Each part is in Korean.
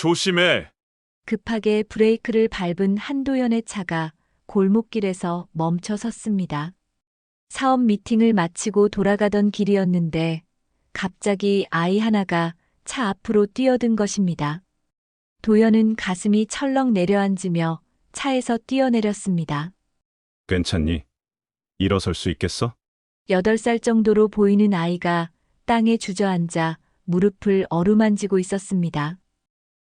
조심해. 급하게 브레이크를 밟은 한도연의 차가 골목길에서 멈춰 섰습니다. 사업 미팅을 마치고 돌아가던 길이었는데 갑자기 아이 하나가 차 앞으로 뛰어든 것입니다. 도연은 가슴이 철렁 내려앉으며 차에서 뛰어내렸습니다. 괜찮니? 일어설 수 있겠어? 8살 정도로 보이는 아이가 땅에 주저앉아 무릎을 어루만지고 있었습니다.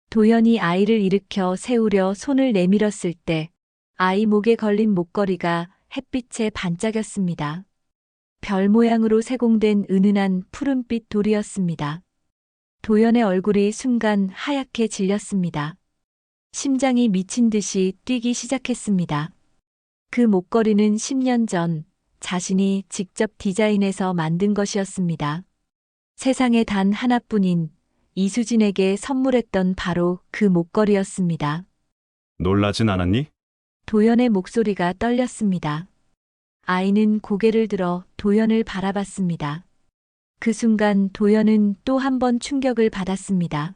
도연이 아이를 일으켜 세우려 손을 내밀었을 때 아이 목에 걸린 목걸이가 햇빛에 반짝였습니다. 별 모양으로 세공된 은은한 푸른빛 돌이었습니다. 도연의 얼굴이 순간 하얗게 질렸습니다. 심장이 미친 듯이 뛰기 시작했습니다. 그 목걸이는 10년 전 자신이 직접 디자인해서 만든 것이었습니다. 세상에 단 하나뿐인 이수진에게 선물했던 바로 그 목걸이였습니다. 놀라진 않았니? 도연의 목소리가 떨렸습니다. 아이는 고개를 들어 도연을 바라봤습니다. 그 순간 도연은 또 한 번 충격을 받았습니다.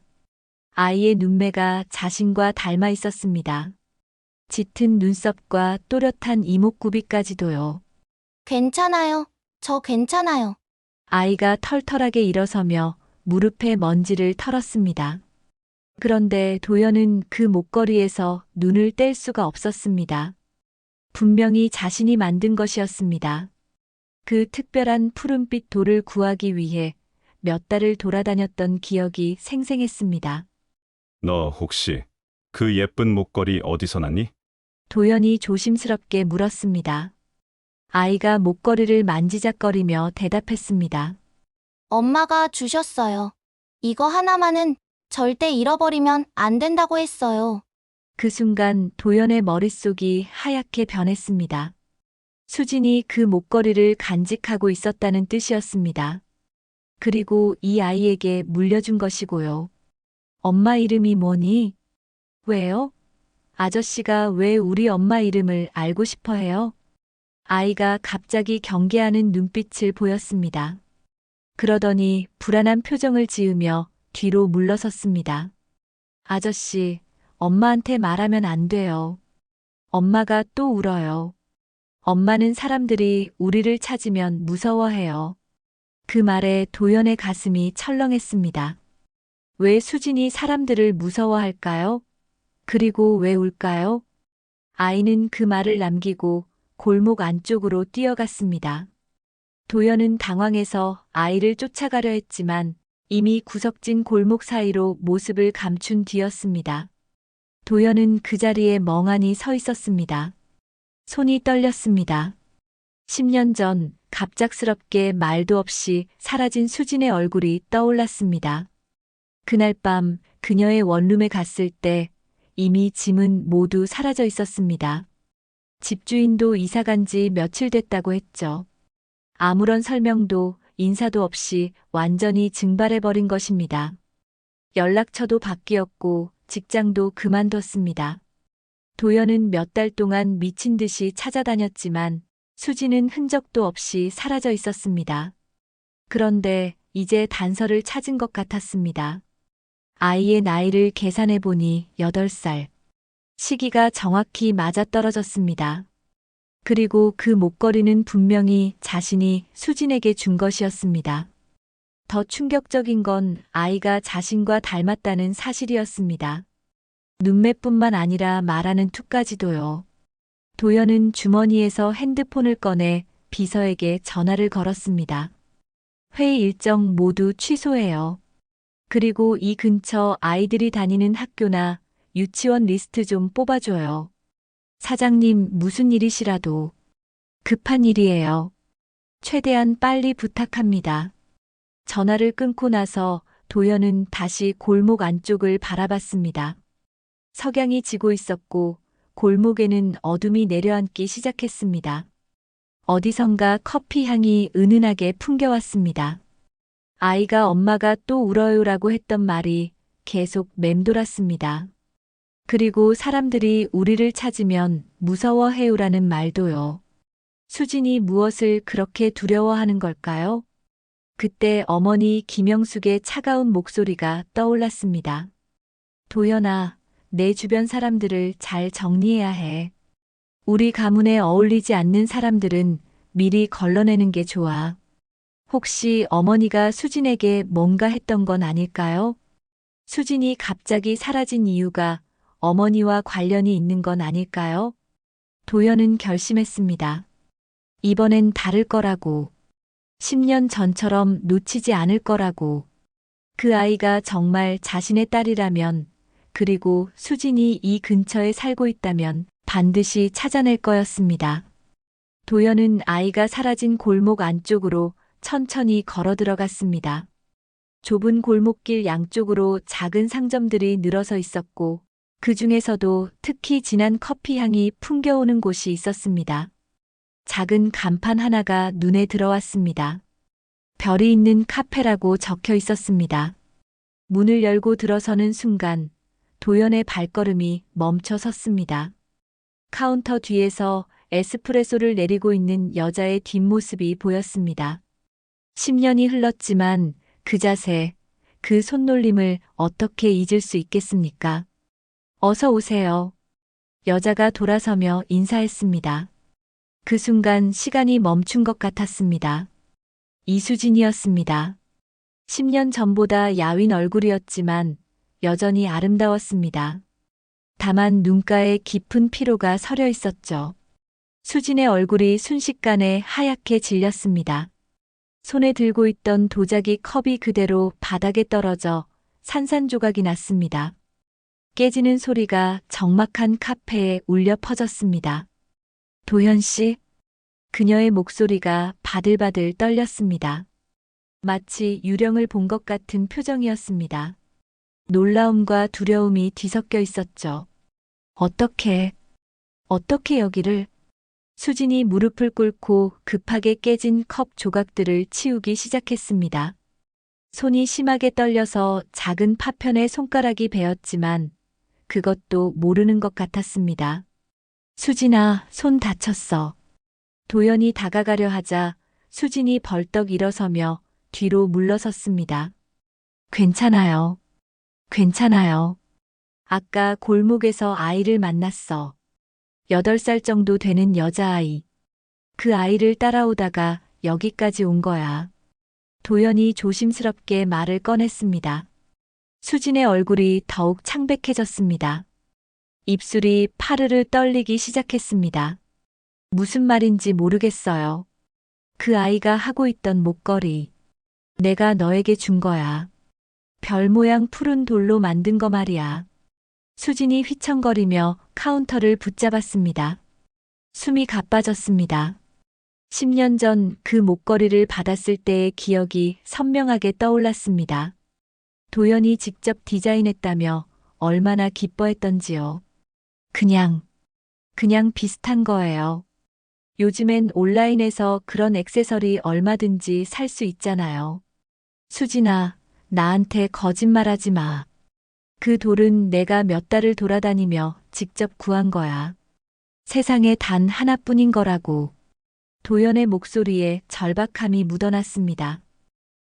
아이의 눈매가 자신과 닮아 있었습니다. 짙은 눈썹과 또렷한 이목구비까지도요. 괜찮아요. 저 괜찮아요. 아이가 털털하게 일어서며 무릎에 먼지를 털었습니다. 그런데 도연은 그 목걸이에서 눈을 뗄 수가 없었습니다. 분명히 자신이 만든 것이었습니다. 그 특별한 푸른빛 돌을 구하기 위해 몇 달을 돌아다녔던 기억이 생생했습니다. 너 혹시 그 예쁜 목걸이 어디서 났니? 도연이 조심스럽게 물었습니다. 아이가 목걸이를 만지작거리며 대답했습니다. 엄마가 주셨어요. 이거 하나만은 절대 잃어버리면 안 된다고 했어요. 그 순간 도연의 머릿속이 하얗게 변했습니다. 수진이 그 목걸이를 간직하고 있었다는 뜻이었습니다. 그리고 이 아이에게 물려준 것이고요. 엄마 이름이 뭐니? 왜요? 아저씨가 왜 우리 엄마 이름을 알고 싶어 해요? 아이가 갑자기 경계하는 눈빛을 보였습니다. 그러더니 불안한 표정을 지으며 뒤로 물러섰습니다. 아저씨, 엄마한테 말하면 안 돼요. 엄마가 또 울어요. 엄마는 사람들이 우리를 찾으면 무서워해요. 그 말에 도연의 가슴이 철렁했습니다. 왜 수진이 사람들을 무서워할까요? 그리고 왜 울까요? 아이는 그 말을 남기고 골목 안쪽으로 뛰어갔습니다. 도연은 당황해서 아이를 쫓아가려 했지만 이미 구석진 골목 사이로 모습을 감춘 뒤였습니다. 도연은 그 자리에 멍하니 서 있었습니다. 손이 떨렸습니다. 10년 전 갑작스럽게 말도 없이 사라진 수진의 얼굴이 떠올랐습니다. 그날 밤 그녀의 원룸에 갔을 때 이미 짐은 모두 사라져 있었습니다. 집주인도 이사 간 지 며칠 됐다고 했죠. 아무런 설명도 인사도 없이 완전히 증발해버린 것입니다. 연락처도 바뀌었고 직장도 그만뒀습니다. 도연은 몇 달 동안 미친 듯이 찾아다녔지만 수지는 흔적도 없이 사라져 있었습니다. 그런데 이제 단서를 찾은 것 같았습니다. 아이의 나이를 계산해 보니 8살. 시기가 정확히 맞아떨어졌습니다. 그리고 그 목걸이는 분명히 자신이 수진에게 준 것이었습니다. 더 충격적인 건 아이가 자신과 닮았다는 사실이었습니다. 눈매뿐만 아니라 말하는 툭까지도요. 도연은 주머니에서 핸드폰을 꺼내 비서에게 전화를 걸었습니다. 회의 일정 모두 취소해요. 그리고 이 근처 아이들이 다니는 학교나 유치원 리스트 좀 뽑아줘요. 사장님, 무슨 일이시라도 급한 일이에요. 최대한 빨리 부탁합니다. 전화를 끊고 나서 도연은 다시 골목 안쪽을 바라봤습니다. 석양이 지고 있었고 골목에는 어둠이 내려앉기 시작했습니다. 어디선가 커피 향이 은은하게 풍겨왔습니다. 아이가 엄마가 또 울어요라고 했던 말이 계속 맴돌았습니다. 그리고 사람들이 우리를 찾으면 무서워해요라는 말도요. 수진이 무엇을 그렇게 두려워하는 걸까요? 그때 어머니 김영숙의 차가운 목소리가 떠올랐습니다. 도연아, 내 주변 사람들을 잘 정리해야 해. 우리 가문에 어울리지 않는 사람들은 미리 걸러내는 게 좋아. 혹시 어머니가 수진에게 뭔가 했던 건 아닐까요? 수진이 갑자기 사라진 이유가 어머니와 관련이 있는 건 아닐까요? 도연은 결심했습니다. 이번엔 다를 거라고. 10년 전처럼 놓치지 않을 거라고. 그 아이가 정말 자신의 딸이라면, 그리고 수진이 이 근처에 살고 있다면 반드시 찾아낼 거였습니다. 도연은 아이가 사라진 골목 안쪽으로 천천히 걸어 들어갔습니다. 좁은 골목길 양쪽으로 작은 상점들이 늘어서 있었고, 그 중에서도 특히 진한 커피 향이 풍겨오는 곳이 있었습니다. 작은 간판 하나가 눈에 들어왔습니다. 별이 있는 카페라고 적혀 있었습니다. 문을 열고 들어서는 순간 도연의 발걸음이 멈춰 섰습니다. 카운터 뒤에서 에스프레소를 내리고 있는 여자의 뒷모습이 보였습니다. 10년이 흘렀지만 그 자세, 그 손놀림을 어떻게 잊을 수 있겠습니까? 어서 오세요. 여자가 돌아서며 인사했습니다. 그 순간 시간이 멈춘 것 같았습니다. 이수진이었습니다. 10년 전보다 야윈 얼굴이었지만 여전히 아름다웠습니다. 다만 눈가에 깊은 피로가 서려 있었죠. 수진의 얼굴이 순식간에 하얗게 질렸습니다. 손에 들고 있던 도자기 컵이 그대로 바닥에 떨어져 산산조각이 났습니다. 깨지는 소리가 적막한 카페에 울려 퍼졌습니다. 도현 씨? 그녀의 목소리가 바들바들 떨렸습니다. 마치 유령을 본 것 같은 표정이었습니다. 놀라움과 두려움이 뒤섞여 있었죠. 어떻게 여기를? 수진이 무릎을 꿇고 급하게 깨진 컵 조각들을 치우기 시작했습니다. 손이 심하게 떨려서 작은 파편에 손가락이 베었지만 그것도 모르는 것 같았습니다. 수진아, 손 다쳤어. 도연이 다가가려 하자 수진이 벌떡 일어서며 뒤로 물러섰습니다. 괜찮아요. 괜찮아요. 아까 골목에서 아이를 만났어. 8살 정도 되는 여자아이. 그 아이를 따라오다가 여기까지 온 거야. 도연이 조심스럽게 말을 꺼냈습니다. 수진의 얼굴이 더욱 창백해졌습니다. 입술이 파르르 떨리기 시작했습니다. 무슨 말인지 모르겠어요. 그 아이가 하고 있던 목걸이. 내가 너에게 준 거야. 별 모양 푸른 돌로 만든 거 말이야. 수진이 휘청거리며 카운터를 붙잡았습니다. 숨이 가빠졌습니다. 10년 전 그 목걸이를 받았을 때의 기억이 선명하게 떠올랐습니다. 도연이 직접 디자인했다며 얼마나 기뻐했던지요. 그냥 비슷한 거예요. 요즘엔 온라인에서 그런 액세서리 얼마든지 살 수 있잖아요. 수진아, 나한테 거짓말하지 마. 그 돌은 내가 몇 달을 돌아다니며 직접 구한 거야. 세상에 단 하나뿐인 거라고. 도연의 목소리에 절박함이 묻어났습니다.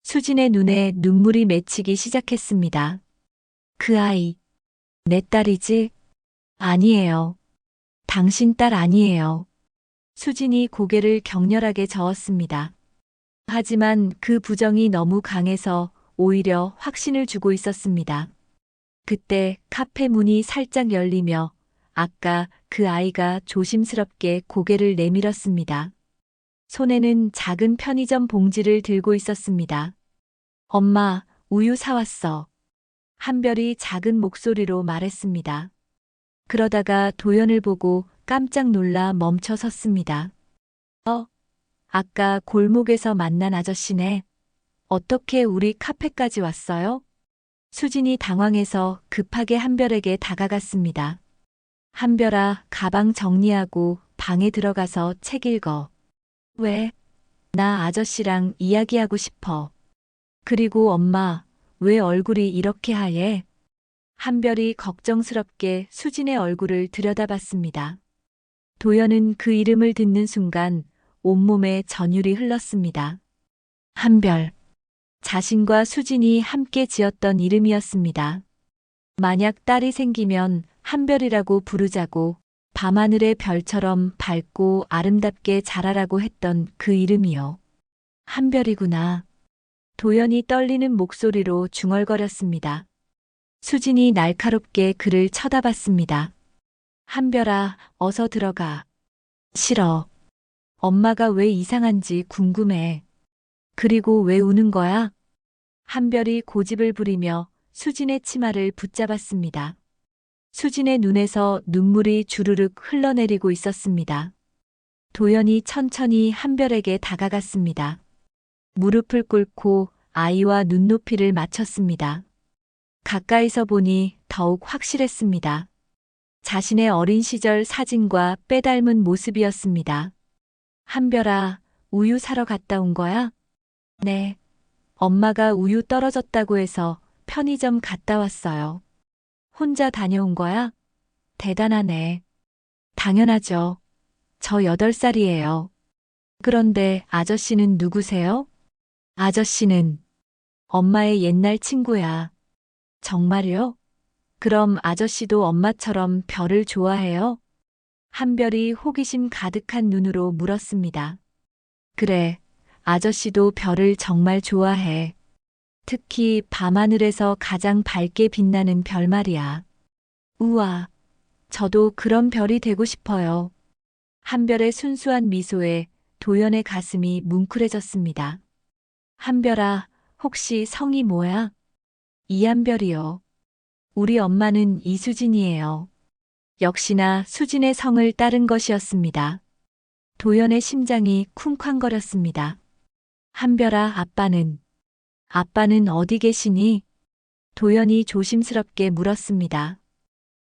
수진의 눈에 눈물이 맺히기 시작했습니다. 그 아이, 내 딸이지? 아니에요. 당신 딸 아니에요. 수진이 고개를 격렬하게 저었습니다. 하지만 그 부정이 너무 강해서 오히려 확신을 주고 있었습니다. 그때 카페 문이 살짝 열리며 아까 그 아이가 조심스럽게 고개를 내밀었습니다. 손에는 작은 편의점 봉지를 들고 있었습니다. 엄마, 우유 사왔어. 한별이 작은 목소리로 말했습니다. 그러다가 도연을 보고 깜짝 놀라 멈춰 섰습니다. 아까 골목에서 만난 아저씨네. 어떻게 우리 카페까지 왔어요? 수진이 당황해서 급하게 한별에게 다가갔습니다. 한별아, 가방 정리하고 방에 들어가서 책 읽어. 왜? 나 아저씨랑 이야기하고 싶어. 그리고 엄마, 왜 얼굴이 이렇게 하얘? 한별이 걱정스럽게 수진의 얼굴을 들여다봤습니다. 도연은 그 이름을 듣는 순간 온몸에 전율이 흘렀습니다. 한별. 자신과 수진이 함께 지었던 이름이었습니다. 만약 딸이 생기면 한별이라고 부르자고 밤하늘의 별처럼 밝고 아름답게 자라라고 했던 그 이름이요. 한별이구나. 도연이 떨리는 목소리로 중얼거렸습니다. 수진이 날카롭게 그를 쳐다봤습니다. 한별아, 어서 들어가. 싫어. 엄마가 왜 이상한지 궁금해. 그리고 왜 우는 거야? 한별이 고집을 부리며 수진의 치마를 붙잡았습니다. 수진의 눈에서 눈물이 주르륵 흘러내리고 있었습니다. 도연이 천천히 한별에게 다가갔습니다. 무릎을 꿇고 아이와 눈높이를 맞췄습니다. 가까이서 보니 더욱 확실했습니다. 자신의 어린 시절 사진과 빼닮은 모습이었습니다. 한별아, 우유 사러 갔다 온 거야? 네. 엄마가 우유 떨어졌다고 해서 편의점 갔다 왔어요. 혼자 다녀온 거야? 대단하네. 당연하죠. 저 8살이에요. 그런데 아저씨는 누구세요? 아저씨는 엄마의 옛날 친구야. 정말요? 그럼 아저씨도 엄마처럼 별을 좋아해요? 한별이 호기심 가득한 눈으로 물었습니다. 그래, 아저씨도 별을 정말 좋아해. 특히 밤하늘에서 가장 밝게 빛나는 별 말이야. 우와, 저도 그런 별이 되고 싶어요. 한별의 순수한 미소에 도연의 가슴이 뭉클해졌습니다. 한별아, 혹시 성이 뭐야? 이한별이요. 우리 엄마는 이수진이에요. 역시나 수진의 성을 따른 것이었습니다. 도연의 심장이 쿵쾅거렸습니다. 한별아, 아빠는 어디 계시니? 도연이 조심스럽게 물었습니다.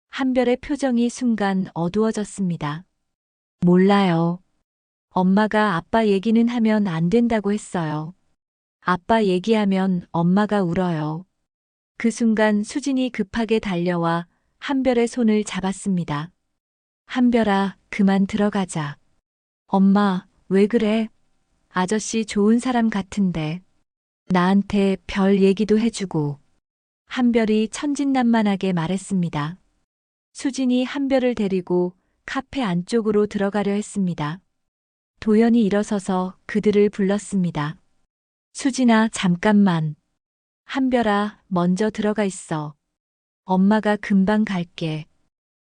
한별의 표정이 순간 어두워졌습니다. 몰라요. 엄마가 아빠 얘기는 하면 안 된다고 했어요. 아빠 얘기하면 엄마가 울어요. 그 순간 수진이 급하게 달려와 한별의 손을 잡았습니다. 한별아, 그만 들어가자. 엄마, 왜 그래? 아저씨 좋은 사람 같은데. 나한테 별 얘기도 해주고. 한별이 천진난만하게 말했습니다. 수진이 한별을 데리고 카페 안쪽으로 들어가려 했습니다. 도연이 일어서서 그들을 불렀습니다. 수진아, 잠깐만. 한별아, 먼저 들어가 있어. 엄마가 금방 갈게.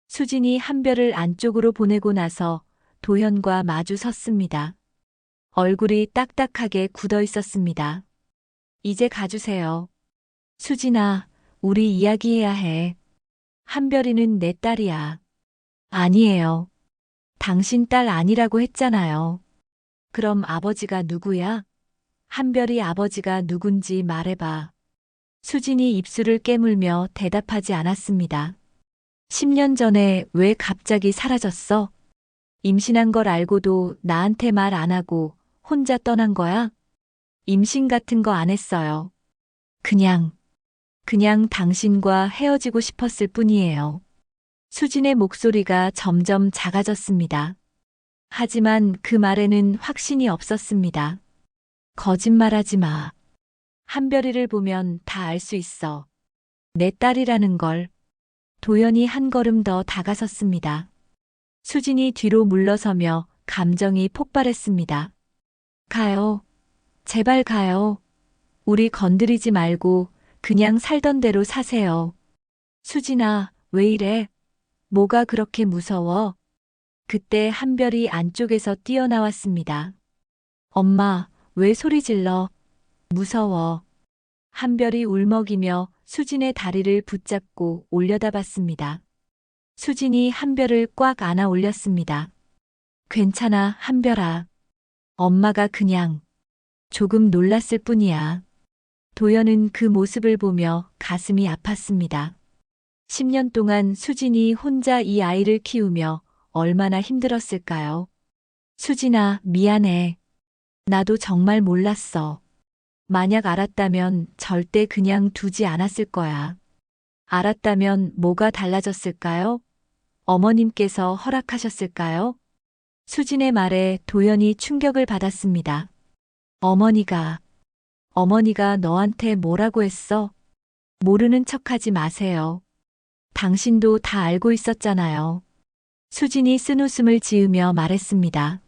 수진이 한별을 안쪽으로 보내고 나서 도연과 마주 섰습니다. 얼굴이 딱딱하게 굳어 있었습니다. 이제 가주세요. 수진아, 우리 이야기해야 해. 한별이는 내 딸이야. 아니에요. 당신 딸 아니라고 했잖아요. 그럼 아버지가 누구야? 한별이 아버지가 누군지 말해봐. 수진이 입술을 깨물며 대답하지 않았습니다. 10년 전에 왜 갑자기 사라졌어? 임신한 걸 알고도 나한테 말 안 하고 혼자 떠난 거야? 임신 같은 거 안 했어요. 그냥 당신과 헤어지고 싶었을 뿐이에요. 수진의 목소리가 점점 작아졌습니다. 하지만 그 말에는 확신이 없었습니다. 거짓말하지 마. 한별이를 보면 다 알 수 있어. 내 딸이라는 걸. 도연이 한 걸음 더 다가섰습니다. 수진이 뒤로 물러서며 감정이 폭발했습니다. 가요. 제발 가요. 우리 건드리지 말고 그냥 살던 대로 사세요. 수진아, 왜 이래? 뭐가 그렇게 무서워? 그때 한별이 안쪽에서 뛰어나왔습니다. 엄마, 왜 소리 질러? 무서워. 한별이 울먹이며 수진의 다리를 붙잡고 올려다봤습니다. 수진이 한별을 꽉 안아 올렸습니다. 괜찮아, 한별아. 엄마가 그냥 조금 놀랐을 뿐이야. 도연은 그 모습을 보며 가슴이 아팠습니다. 10년 동안 수진이 혼자 이 아이를 키우며 얼마나 힘들었을까요? 수진아, 미안해. 나도 정말 몰랐어. 만약 알았다면 절대 그냥 두지 않았을 거야. 알았다면 뭐가 달라졌을까요? 어머님께서 허락하셨을까요? 수진의 말에 도연이 충격을 받았습니다. 어머니가 너한테 뭐라고 했어? 모르는 척하지 마세요. 당신도 다 알고 있었잖아요. 수진이 쓴웃음을 지으며 말했습니다.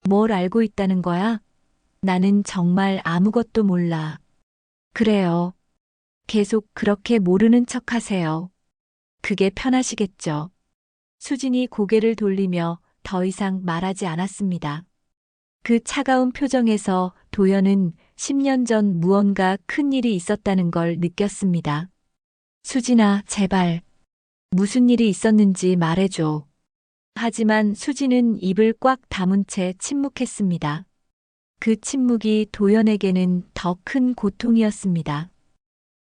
뭘 알고 있다는 거야? 나는 정말 아무것도 몰라. 그래요. 계속 그렇게 모르는 척 하세요. 그게 편하시겠죠. 수진이 고개를 돌리며 더 이상 말하지 않았습니다. 그 차가운 표정에서 도연은 10년 전 무언가 큰 일이 있었다는 걸 느꼈습니다. 수진아, 제발. 무슨 일이 있었는지 말해줘. 하지만 수진은 입을 꽉 다문 채 침묵했습니다. 그 침묵이 도연에게는 더 큰 고통이었습니다.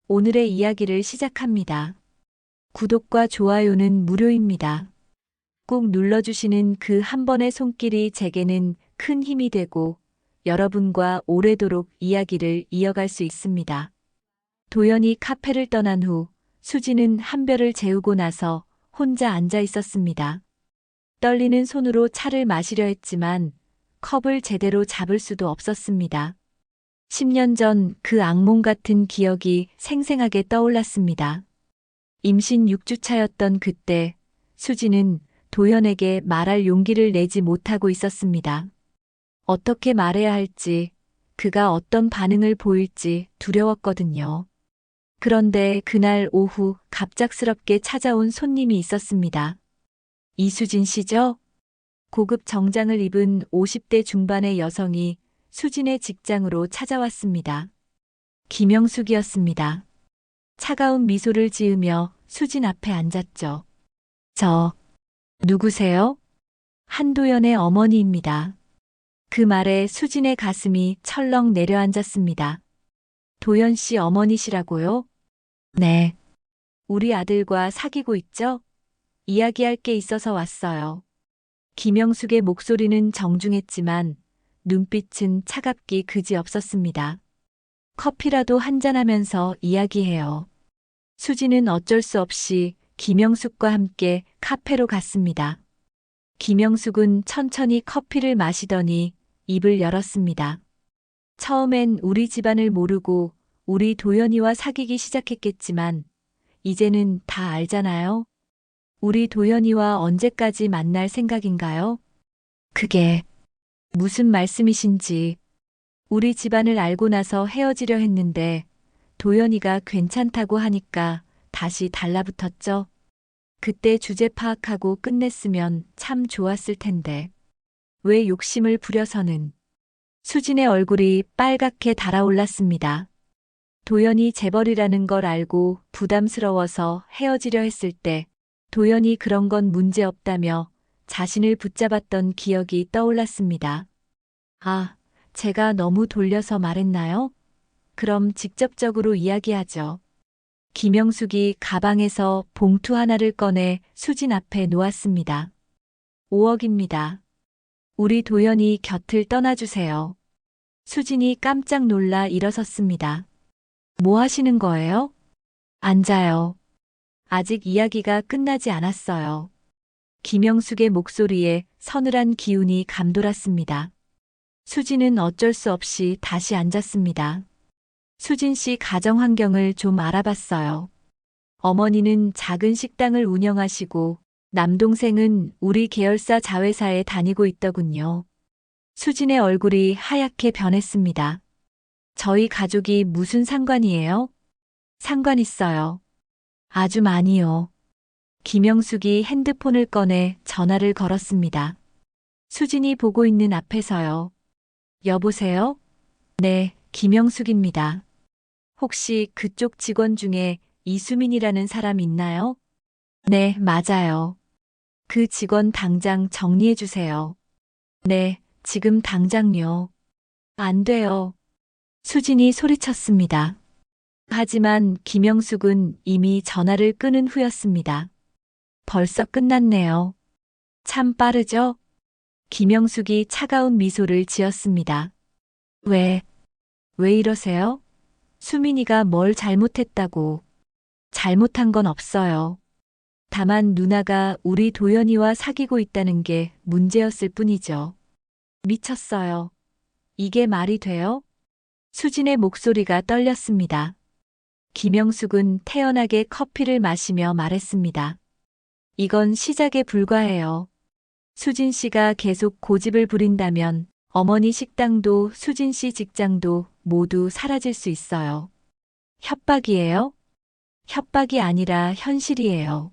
오늘의 이야기를 시작합니다. 구독과 좋아요는 무료입니다. 꾹 눌러주시는 그 한 번의 손길이 제게는 큰 힘이 되고 여러분과 오래도록 이야기를 이어갈 수 있습니다. 도연이 카페를 떠난 후 수진은 한 별을 재우고 나서 혼자 앉아 있었습니다. 떨리는 손으로 차를 마시려 했지만 컵을 제대로 잡을 수도 없었습니다. 10년 전 그 악몽 같은 기억이 생생하게 떠올랐습니다. 임신 6주차였던 그때 수진은 도연에게 말할 용기를 내지 못하고 있었습니다. 어떻게 말해야 할지, 그가 어떤 반응을 보일지 두려웠거든요. 그런데 그날 오후 갑작스럽게 찾아온 손님이 있었습니다. 이수진 씨죠? 고급 정장을 입은 50대 중반의 여성이 수진의 직장으로 찾아왔습니다. 김영숙이었습니다. 차가운 미소를 지으며 수진 앞에 앉았죠. 누구세요? 한도연의 어머니입니다. 그 말에 수진의 가슴이 철렁 내려앉았습니다. 도연 씨 어머니시라고요? 네. 우리 아들과 사귀고 있죠? 이야기할 게 있어서 왔어요. 김영숙의 목소리는 정중했지만 눈빛은 차갑기 그지없었습니다. 커피라도 한잔하면서 이야기해요. 수진은 어쩔 수 없이 김영숙과 함께 카페로 갔습니다. 김영숙은 천천히 커피를 마시더니 입을 열었습니다. 처음엔 우리 집안을 모르고 우리 도연이와 사귀기 시작했겠지만 이제는 다 알잖아요. 우리 도연이와 언제까지 만날 생각인가요? 그게 무슨 말씀이신지. 우리 집안을 알고 나서 헤어지려 했는데 도연이가 괜찮다고 하니까 다시 달라붙었죠. 그때 주제 파악하고 끝냈으면 참 좋았을 텐데. 왜 욕심을 부려서는. 수진의 얼굴이 빨갛게 달아올랐습니다. 도연이 재벌이라는 걸 알고 부담스러워서 헤어지려 했을 때 도연이 그런 건 문제없다며 자신을 붙잡았던 기억이 떠올랐습니다. 아, 제가 너무 돌려서 말했나요? 그럼 직접적으로 이야기하죠. 김영숙이 가방에서 봉투 하나를 꺼내 수진 앞에 놓았습니다. 5억입니다. 우리 도연이 곁을 떠나주세요. 수진이 깜짝 놀라 일어섰습니다. 뭐 하시는 거예요? 앉아요. 아직 이야기가 끝나지 않았어요. 김영숙의 목소리에 서늘한 기운이 감돌았습니다. 수진은 어쩔 수 없이 다시 앉았습니다. 수진 씨 가정 환경을 좀 알아봤어요. 어머니는 작은 식당을 운영하시고 남동생은 우리 계열사 자회사에 다니고 있더군요. 수진의 얼굴이 하얗게 변했습니다. 저희 가족이 무슨 상관이에요? 상관 있어요. 아주 많이요. 김영숙이 핸드폰을 꺼내 전화를 걸었습니다. 수진이 보고 있는 앞에서요. 여보세요? 네, 김영숙입니다. 혹시 그쪽 직원 중에 이수민이라는 사람 있나요? 네, 맞아요. 그 직원 당장 정리해 주세요. 네, 지금 당장요. 안 돼요. 수진이 소리쳤습니다. 하지만 김영숙은 이미 전화를 끊은 후였습니다. 벌써 끝났네요. 참 빠르죠? 김영숙이 차가운 미소를 지었습니다. 왜 이러세요? 수민이가 뭘 잘못했다고. 잘못한 건 없어요. 다만 누나가 우리 도연이와 사귀고 있다는 게 문제였을 뿐이죠. 미쳤어요. 이게 말이 돼요? 수진의 목소리가 떨렸습니다. 김영숙은 태연하게 커피를 마시며 말했습니다. 이건 시작에 불과해요. 수진 씨가 계속 고집을 부린다면 어머니 식당도 수진 씨 직장도 모두 사라질 수 있어요. 협박이에요? 협박이 아니라 현실이에요.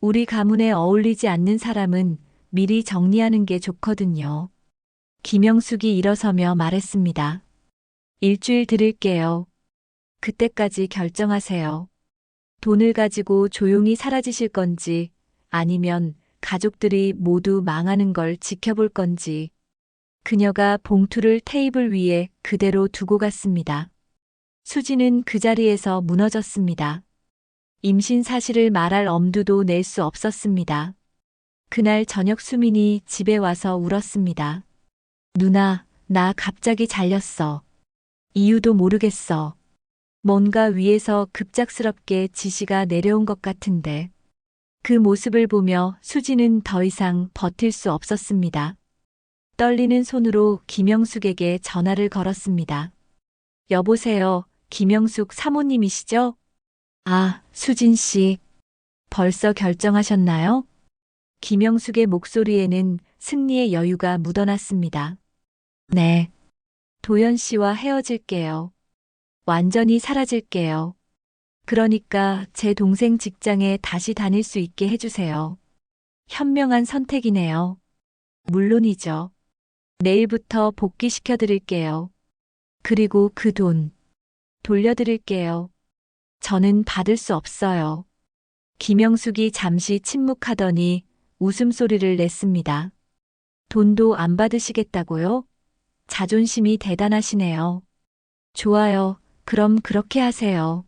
우리 가문에 어울리지 않는 사람은 미리 정리하는 게 좋거든요. 김영숙이 일어서며 말했습니다. 일주일 드릴게요. 그때까지 결정하세요. 돈을 가지고 조용히 사라지실 건지 아니면 가족들이 모두 망하는 걸 지켜볼 건지. 그녀가 봉투를 테이블 위에 그대로 두고 갔습니다. 수지는 그 자리에서 무너졌습니다. 임신 사실을 말할 엄두도 낼 수 없었습니다. 그날 저녁 수민이 집에 와서 울었습니다. 누나, 나 갑자기 잘렸어. 이유도 모르겠어. 뭔가 위에서 급작스럽게 지시가 내려온 것 같은데. 그 모습을 보며 수지는 더 이상 버틸 수 없었습니다. 떨리는 손으로 김영숙에게 전화를 걸었습니다. 여보세요, 김영숙 사모님이시죠? 아, 수진 씨. 벌써 결정하셨나요? 김영숙의 목소리에는 승리의 여유가 묻어났습니다. 네. 도연 씨와 헤어질게요. 완전히 사라질게요. 그러니까 제 동생 직장에 다시 다닐 수 있게 해주세요. 현명한 선택이네요. 물론이죠. 내일부터 복귀시켜 드릴게요. 그리고 그 돈 돌려드릴게요. 저는 받을 수 없어요. 김영숙이 잠시 침묵하더니 웃음소리를 냈습니다. 돈도 안 받으시겠다고요? 자존심이 대단하시네요. 좋아요. 그럼 그렇게 하세요.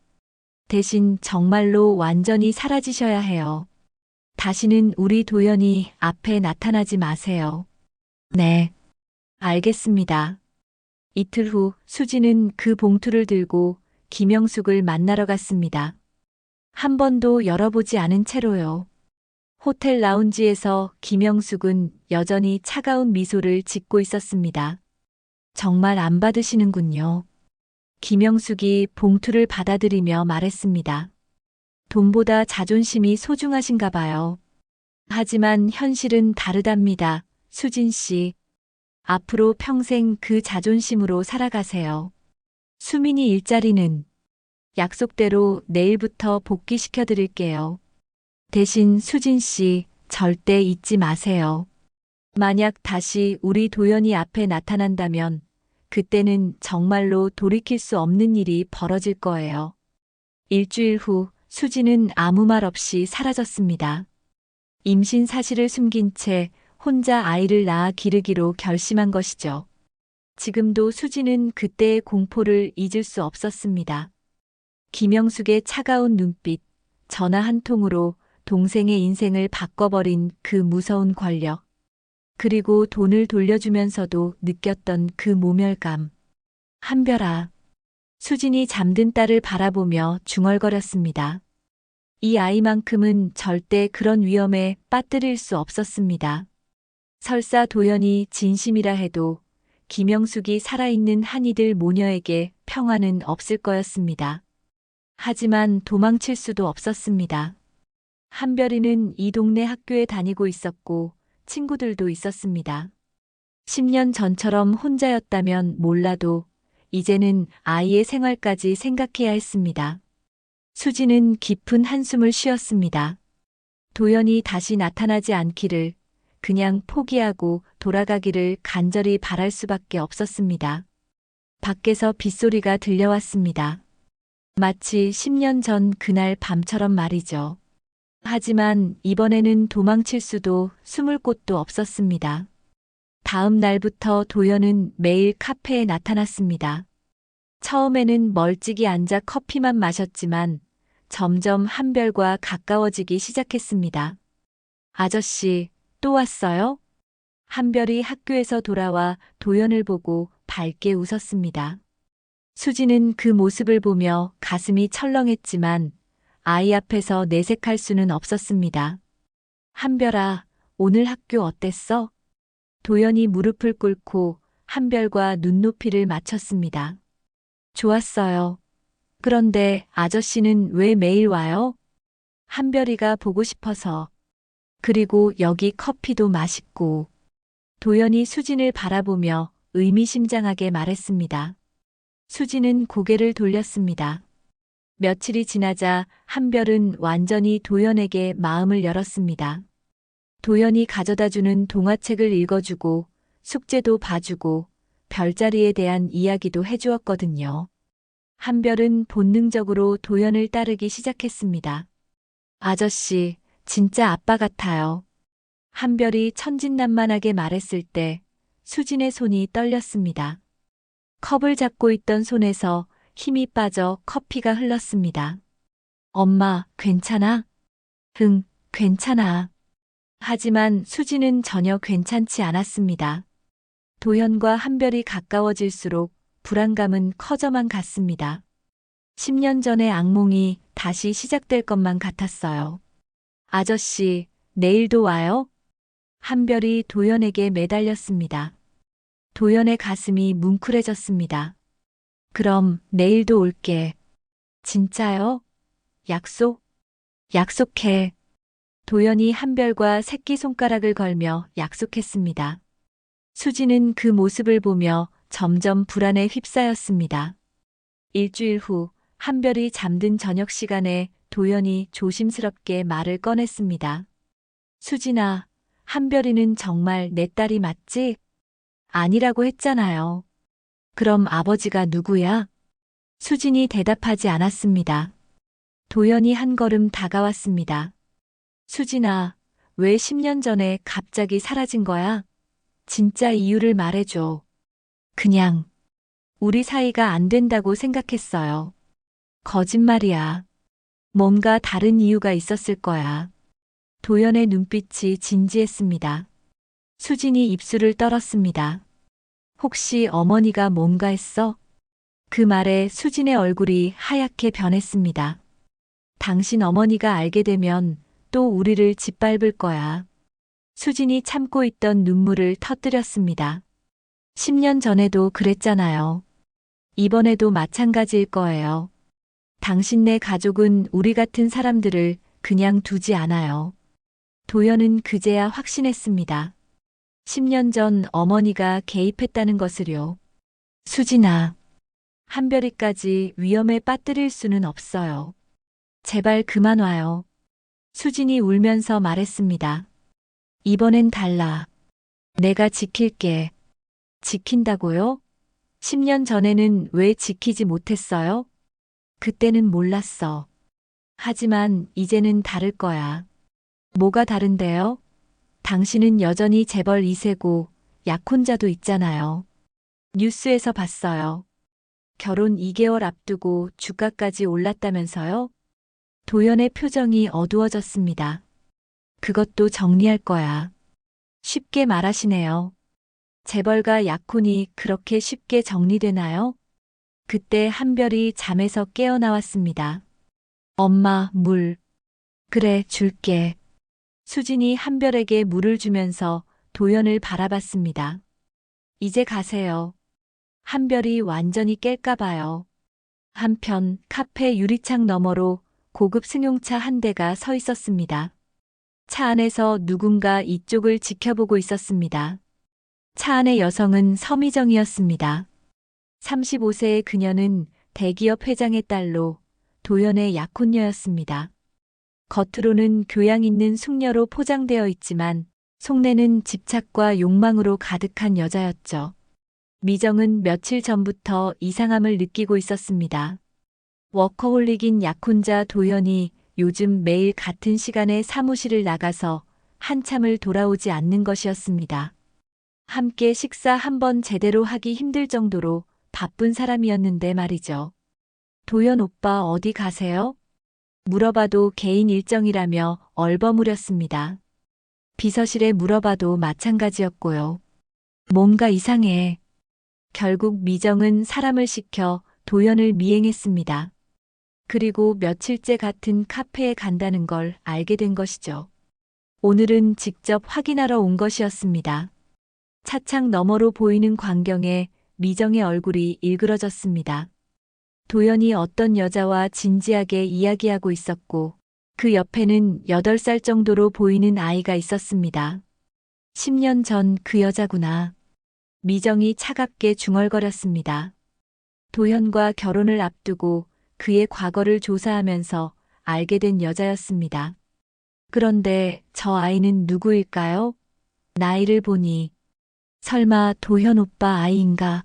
대신 정말로 완전히 사라지셔야 해요. 다시는 우리 도연이 앞에 나타나지 마세요. 네. 알겠습니다. 이틀 후 수지는 그 봉투를 들고 김영숙을 만나러 갔습니다. 한 번도 열어보지 않은 채로요. 호텔 라운지에서 김영숙은 여전히 차가운 미소를 짓고 있었습니다. 정말 안 받으시는군요. 김영숙이 봉투를 받아들이며 말했습니다. 돈보다 자존심이 소중하신가 봐요. 하지만 현실은 다르답니다. 수진 씨. 앞으로 평생 그 자존심으로 살아가세요. 수민이 일자리는 약속대로 내일부터 복귀시켜 드릴게요. 대신 수진 씨, 절대 잊지 마세요. 만약 다시 우리 도연이 앞에 나타난다면 그때는 정말로 돌이킬 수 없는 일이 벌어질 거예요. 일주일 후 수지는 아무 말 없이 사라졌습니다. 임신 사실을 숨긴 채 혼자 아이를 낳아 기르기로 결심한 것이죠. 지금도 수지는 그때의 공포를 잊을 수 없었습니다. 김영숙의 차가운 눈빛, 전화 한 통으로 동생의 인생을 바꿔버린 그 무서운 권력. 그리고 돈을 돌려주면서도 느꼈던 그 모멸감. 한별아. 수진이 잠든 딸을 바라보며 중얼거렸습니다. 이 아이만큼은 절대 그런 위험에 빠뜨릴 수 없었습니다. 설사 도연이 진심이라 해도 김영숙이 살아있는 한이들 모녀에게 평화는 없을 거였습니다. 하지만 도망칠 수도 없었습니다. 한별이는 이 동네 학교에 다니고 있었고 친구들도 있었습니다. 10년 전처럼 혼자였다면 몰라도 이제는 아이의 생활까지 생각해야 했습니다. 수지는 깊은 한숨을 쉬었습니다. 도연이 다시 나타나지 않기를, 그냥 포기하고 돌아가기를 간절히 바랄 수밖에 없었습니다. 밖에서 빗소리가 들려왔습니다. 마치 10년 전 그날 밤처럼 말이죠. 하지만 이번에는 도망칠 수도 숨을 곳도 없었습니다. 다음 날부터 도연은 매일 카페에 나타났습니다. 처음에는 멀찍이 앉아 커피만 마셨지만 점점 한별과 가까워지기 시작했습니다. 아저씨, 또 왔어요? 한별이 학교에서 돌아와 도연을 보고 밝게 웃었습니다. 수지는 그 모습을 보며 가슴이 철렁했지만 아이 앞에서 내색할 수는 없었습니다. 한별아, 오늘 학교 어땠어? 도연이 무릎을 꿇고 한별과 눈높이를 맞췄습니다. 좋았어요. 그런데 아저씨는 왜 매일 와요? 한별이가 보고 싶어서. 그리고 여기 커피도 맛있고. 도연이 수진을 바라보며 의미심장하게 말했습니다. 수진은 고개를 돌렸습니다. 며칠이 지나자 한별은 완전히 도연에게 마음을 열었습니다. 도연이 가져다주는 동화책을 읽어주고 숙제도 봐주고 별자리에 대한 이야기도 해주었거든요. 한별은 본능적으로 도연을 따르기 시작했습니다. 아저씨, 진짜 아빠 같아요. 한별이 천진난만하게 말했을 때 수진의 손이 떨렸습니다. 컵을 잡고 있던 손에서 힘이 빠져 커피가 흘렀습니다. 엄마, 괜찮아? 응, 괜찮아. 하지만 수진은 전혀 괜찮지 않았습니다. 도현과 한별이 가까워질수록 불안감은 커져만 갔습니다. 10년 전의 악몽이 다시 시작될 것만 같았어요. 아저씨, 내일도 와요? 한별이 도연에게 매달렸습니다. 도연의 가슴이 뭉클해졌습니다. 그럼 내일도 올게. 진짜요? 약속? 약속해. 도연이 한별과 새끼손가락을 걸며 약속했습니다. 수지는 그 모습을 보며 점점 불안에 휩싸였습니다. 일주일 후 한별이 잠든 저녁 시간에 도연이 조심스럽게 말을 꺼냈습니다. 수진아, 한별이는 정말 내 딸이 맞지? 아니라고 했잖아요. 그럼 아버지가 누구야? 수진이 대답하지 않았습니다. 도연이 한 걸음 다가왔습니다. 수진아, 왜 10년 전에 갑자기 사라진 거야? 진짜 이유를 말해줘. 그냥 우리 사이가 안 된다고 생각했어요. 거짓말이야. 뭔가 다른 이유가 있었을 거야. 도연의 눈빛이 진지했습니다. 수진이 입술을 떨었습니다. 혹시 어머니가 뭔가 했어? 그 말에 수진의 얼굴이 하얗게 변했습니다. 당신 어머니가 알게 되면 또 우리를 짓밟을 거야. 수진이 참고 있던 눈물을 터뜨렸습니다. 10년 전에도 그랬잖아요. 이번에도 마찬가지일 거예요. 당신네 가족은 우리 같은 사람들을 그냥 두지 않아요. 도연은 그제야 확신했습니다. 10년 전 어머니가 개입했다는 것을요. 수진아, 한별이까지 위험에 빠뜨릴 수는 없어요. 제발 그만 와요. 수진이 울면서 말했습니다. 이번엔 달라. 내가 지킬게. 지킨다고요? 10년 전에는 왜 지키지 못했어요? 그때는 몰랐어. 하지만 이제는 다를 거야. 뭐가 다른데요? 당신은 여전히 재벌 2세고 약혼자도 있잖아요. 뉴스에서 봤어요. 결혼 2개월 앞두고 주가까지 올랐다면서요? 도연의 표정이 어두워졌습니다. 그것도 정리할 거야. 쉽게 말하시네요. 재벌과 약혼이 그렇게 쉽게 정리되나요? 그때 한별이 잠에서 깨어나왔습니다. 엄마, 물. 그래, 줄게. 수진이 한별에게 물을 주면서 도연을 바라봤습니다. 이제 가세요. 한별이 완전히 깰까 봐요. 한편 카페 유리창 너머로 고급 승용차 한 대가 서 있었습니다. 차 안에서 누군가 이쪽을 지켜보고 있었습니다. 차 안의 여성은 서미정이었습니다. 35세의 그녀는 대기업 회장의 딸로 도연의 약혼녀였습니다. 겉으로는 교양 있는 숙녀로 포장되어 있지만 속내는 집착과 욕망으로 가득한 여자였죠. 미정은 며칠 전부터 이상함을 느끼고 있었습니다. 워커홀릭인 약혼자 도연이 요즘 매일 같은 시간에 사무실을 나가서 한참을 돌아오지 않는 것이었습니다. 함께 식사 한 번 제대로 하기 힘들 정도로 바쁜 사람이었는데 말이죠. 도연 오빠 어디 가세요? 물어봐도 개인 일정이라며 얼버무렸습니다. 비서실에 물어봐도 마찬가지였고요. 뭔가 이상해. 결국 미정은 사람을 시켜 도연을 미행했습니다. 그리고 며칠째 같은 카페에 간다는 걸 알게 된 것이죠. 오늘은 직접 확인하러 온 것이었습니다. 차창 너머로 보이는 광경에 미정의 얼굴이 일그러졌습니다. 도연이 어떤 여자와 진지하게 이야기하고 있었고 그 옆에는 8살 정도로 보이는 아이가 있었습니다. 10년 전 그 여자구나. 미정이 차갑게 중얼거렸습니다. 도현과 결혼을 앞두고 그의 과거를 조사하면서 알게 된 여자였습니다. 그런데 저 아이는 누구일까요? 나이를 보니 설마 도현 오빠 아이인가?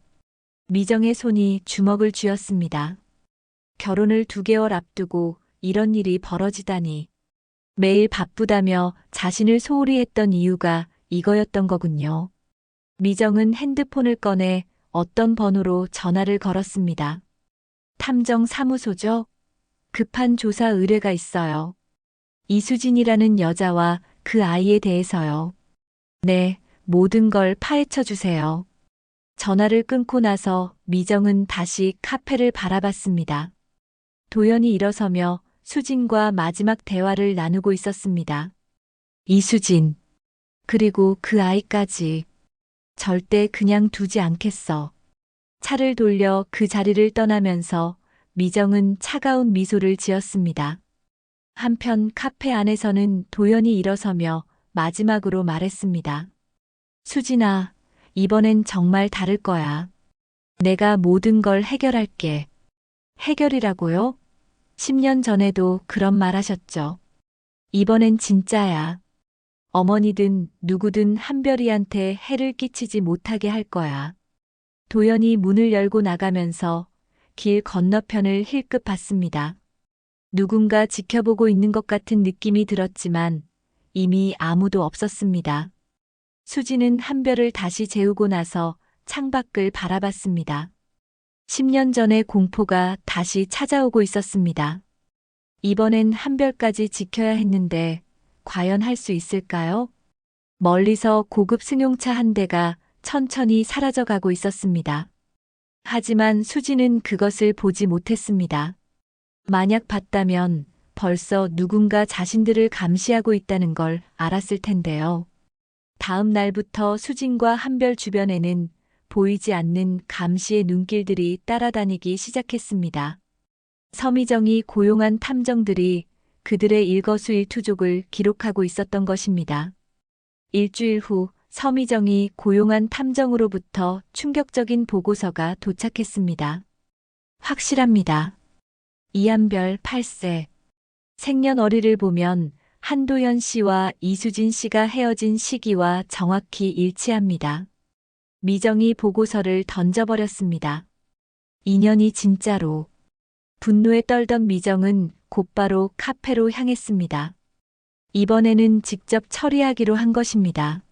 미정의 손이 주먹을 쥐었습니다. 결혼을 2개월 앞두고 이런 일이 벌어지다니. 매일 바쁘다며 자신을 소홀히 했던 이유가 이거였던 거군요. 미정은 핸드폰을 꺼내 어떤 번호로 전화를 걸었습니다. 탐정사무소죠? 급한 조사 의뢰가 있어요. 이수진이라는 여자와 그 아이에 대해서요. 네, 모든 걸 파헤쳐 주세요. 전화를 끊고 나서 미정은 다시 카페를 바라봤습니다. 도연이 일어서며 수진과 마지막 대화를 나누고 있었습니다. 이수진, 그리고 그 아이까지. 절대 그냥 두지 않겠어. 차를 돌려 그 자리를 떠나면서 미정은 차가운 미소를 지었습니다. 한편 카페 안에서는 도연이 일어서며 마지막으로 말했습니다. 수진아, 이번엔 정말 다를 거야. 내가 모든 걸 해결할게. 해결이라고요? 10년 전에도 그런 말 하셨죠. 이번엔 진짜야. 어머니든 누구든 한별이한테 해를 끼치지 못하게 할 거야. 도연이 문을 열고 나가면서 길 건너편을 힐끗 봤습니다. 누군가 지켜보고 있는 것 같은 느낌이 들었지만 이미 아무도 없었습니다. 수지는 한별을 다시 재우고 나서 창밖을 바라봤습니다. 10년 전의 공포가 다시 찾아오고 있었습니다. 이번엔 한별까지 지켜야 했는데 과연 할 수 있을까요? 멀리서 고급 승용차 한 대가 천천히 사라져가고 있었습니다. 하지만 수지는 그것을 보지 못했습니다. 만약 봤다면 벌써 누군가 자신들을 감시하고 있다는 걸 알았을 텐데요. 다음 날부터 수진과 한별 주변에는 보이지 않는 감시의 눈길들이 따라다니기 시작했습니다. 서미정이 고용한 탐정들이 그들의 일거수일투족을 기록하고 있었던 것입니다. 일주일 후 서미정이 고용한 탐정으로부터 충격적인 보고서가 도착했습니다. 확실합니다. 이한별 8세. 생년월일을 보면 한도연 씨와 이수진 씨가 헤어진 시기와 정확히 일치합니다. 미정이 보고서를 던져버렸습니다. 인연이 진짜로. 분노에 떨던 미정은 곧바로 카페로 향했습니다. 이번에는 직접 처리하기로 한 것입니다.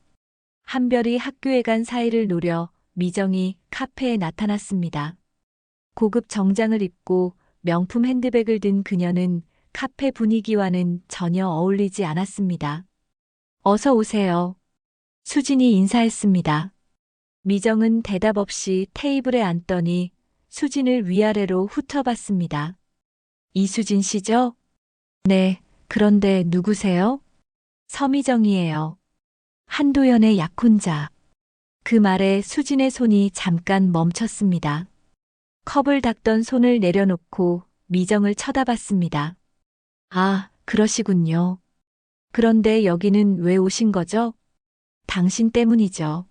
한별이 학교에 간 사이를 노려 미정이 카페에 나타났습니다. 고급 정장을 입고 명품 핸드백을 든 그녀는 카페 분위기와는 전혀 어울리지 않았습니다. 어서 오세요. 수진이 인사했습니다. 미정은 대답 없이 테이블에 앉더니 수진을 위아래로 훑어봤습니다. 이수진 씨죠? 네, 그런데 누구세요? 서미정이에요. 한도연의 약혼자. 그 말에 수진의 손이 잠깐 멈췄습니다. 컵을 닦던 손을 내려놓고 미정을 쳐다봤습니다. 아, 그러시군요. 그런데 여기는 왜 오신 거죠? 당신 때문이죠.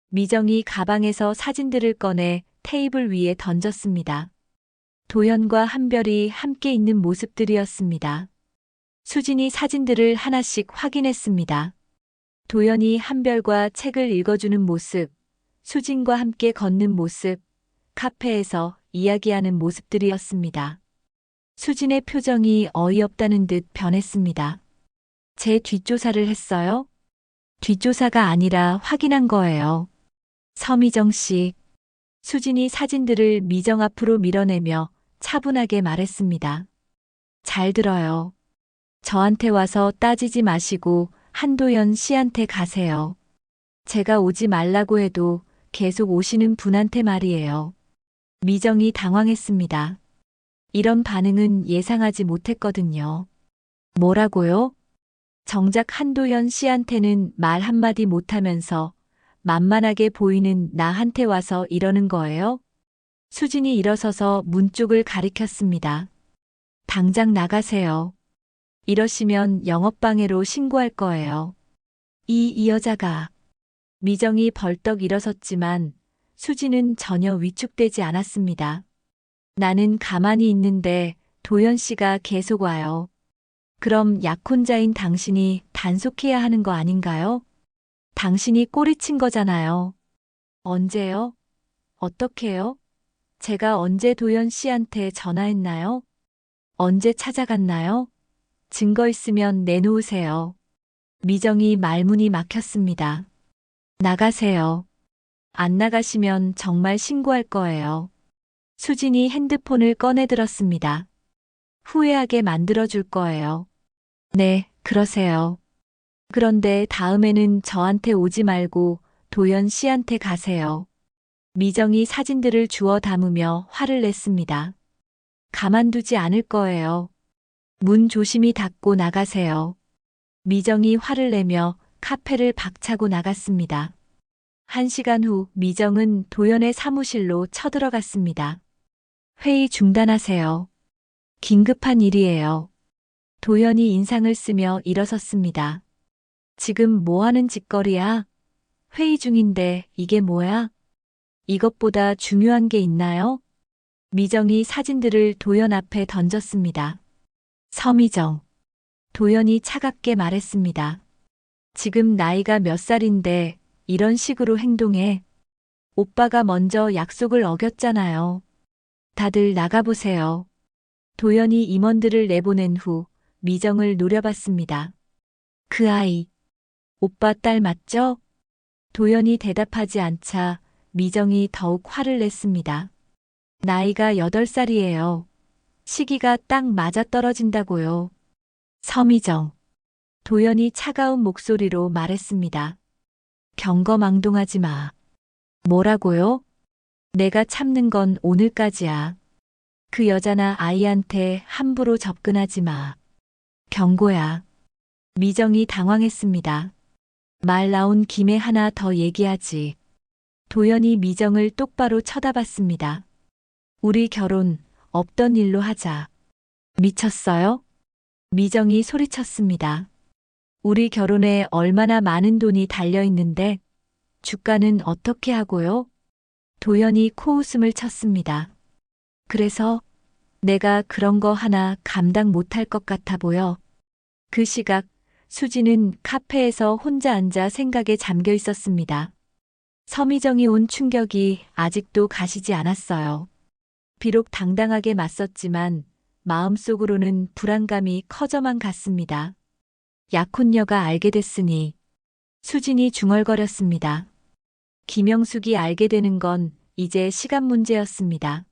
미정이 가방에서 사진들을 꺼내 테이블 위에 던졌습니다. 도연과 한별이 함께 있는 모습들이었습니다. 수진이 사진들을 하나씩 확인했습니다. 도연이 한별과 책을 읽어주는 모습, 수진과 함께 걷는 모습, 카페에서 이야기하는 모습들이었습니다. 수진의 표정이 어이없다는 듯 변했습니다. 제 뒷조사를 했어요? 뒷조사가 아니라 확인한 거예요. 서미정 씨. 수진이 사진들을 미정 앞으로 밀어내며 차분하게 말했습니다. 잘 들어요. 저한테 와서 따지지 마시고 한도연 씨한테 가세요. 제가 오지 말라고 해도 계속 오시는 분한테 말이에요. 미정이 당황했습니다. 이런 반응은 예상하지 못했거든요. 뭐라고요? 정작 한도연 씨한테는 말 한마디 못하면서 만만하게 보이는 나한테 와서 이러는 거예요? 수진이 일어서서 문 쪽을 가리켰습니다. 당장 나가세요. 이러시면 영업방해로 신고할 거예요. 이 여자가. 미정이 벌떡 일어섰지만 수진은 전혀 위축되지 않았습니다. 나는 가만히 있는데 도연 씨가 계속 와요. 그럼 약혼자인 당신이 단속해야 하는 거 아닌가요? 당신이 꼬리친 거잖아요. 언제요? 어떻게요? 제가 언제 도연 씨한테 전화했나요? 언제 찾아갔나요? 증거 있으면 내놓으세요. 미정이 말문이 막혔습니다. 나가세요. 안 나가시면 정말 신고할 거예요. 수진이 핸드폰을 꺼내 들었습니다. 후회하게 만들어줄 거예요. 네, 그러세요. 그런데 다음에는 저한테 오지 말고 도연 씨한테 가세요. 미정이 사진들을 주워 담으며 화를 냈습니다. 가만두지 않을 거예요. 문 조심히 닫고 나가세요. 미정이 화를 내며 카페를 박차고 나갔습니다. 1시간 후 미정은 도연의 사무실로 쳐들어갔습니다. 회의 중단하세요. 긴급한 일이에요. 도연이 인상을 쓰며 일어섰습니다. 지금 뭐 하는 짓거리야? 회의 중인데 이게 뭐야? 이것보다 중요한 게 있나요? 미정이 사진들을 도연 앞에 던졌습니다. 서미정. 도연이 차갑게 말했습니다. 지금 나이가 몇 살인데 이런 식으로 행동해. 오빠가 먼저 약속을 어겼잖아요. 다들 나가보세요. 도연이 임원들을 내보낸 후 미정을 노려봤습니다. 그 아이, 오빠 딸 맞죠? 도연이 대답하지 않자 미정이 더욱 화를 냈습니다. 나이가 8살이에요. 시기가 딱 맞아떨어진다고요. 서미정. 도연이 차가운 목소리로 말했습니다. 경거망동하지 마. 뭐라고요? 내가 참는 건 오늘까지야. 그 여자나 아이한테 함부로 접근하지 마. 경고야. 미정이 당황했습니다. 말 나온 김에 하나 더 얘기하지. 도연이 미정을 똑바로 쳐다봤습니다. 우리 결혼 없던 일로 하자. 미쳤어요? 미정이 소리쳤습니다. 우리 결혼에 얼마나 많은 돈이 달려있는데 주가는 어떻게 하고요? 도연이 코웃음을 쳤습니다. 그래서 내가 그런 거 하나 감당 못할 것 같아 보여. 그 시각 수지는 카페에서 혼자 앉아 생각에 잠겨 있었습니다. 서미정이 온 충격이 아직도 가시지 않았어요. 비록 당당하게 맞섰지만 마음속으로는 불안감이 커져만 갔습니다. 약혼녀가 알게 됐으니 수진이 중얼거렸습니다. 김영숙이 알게 되는 건 이제 시간 문제였습니다.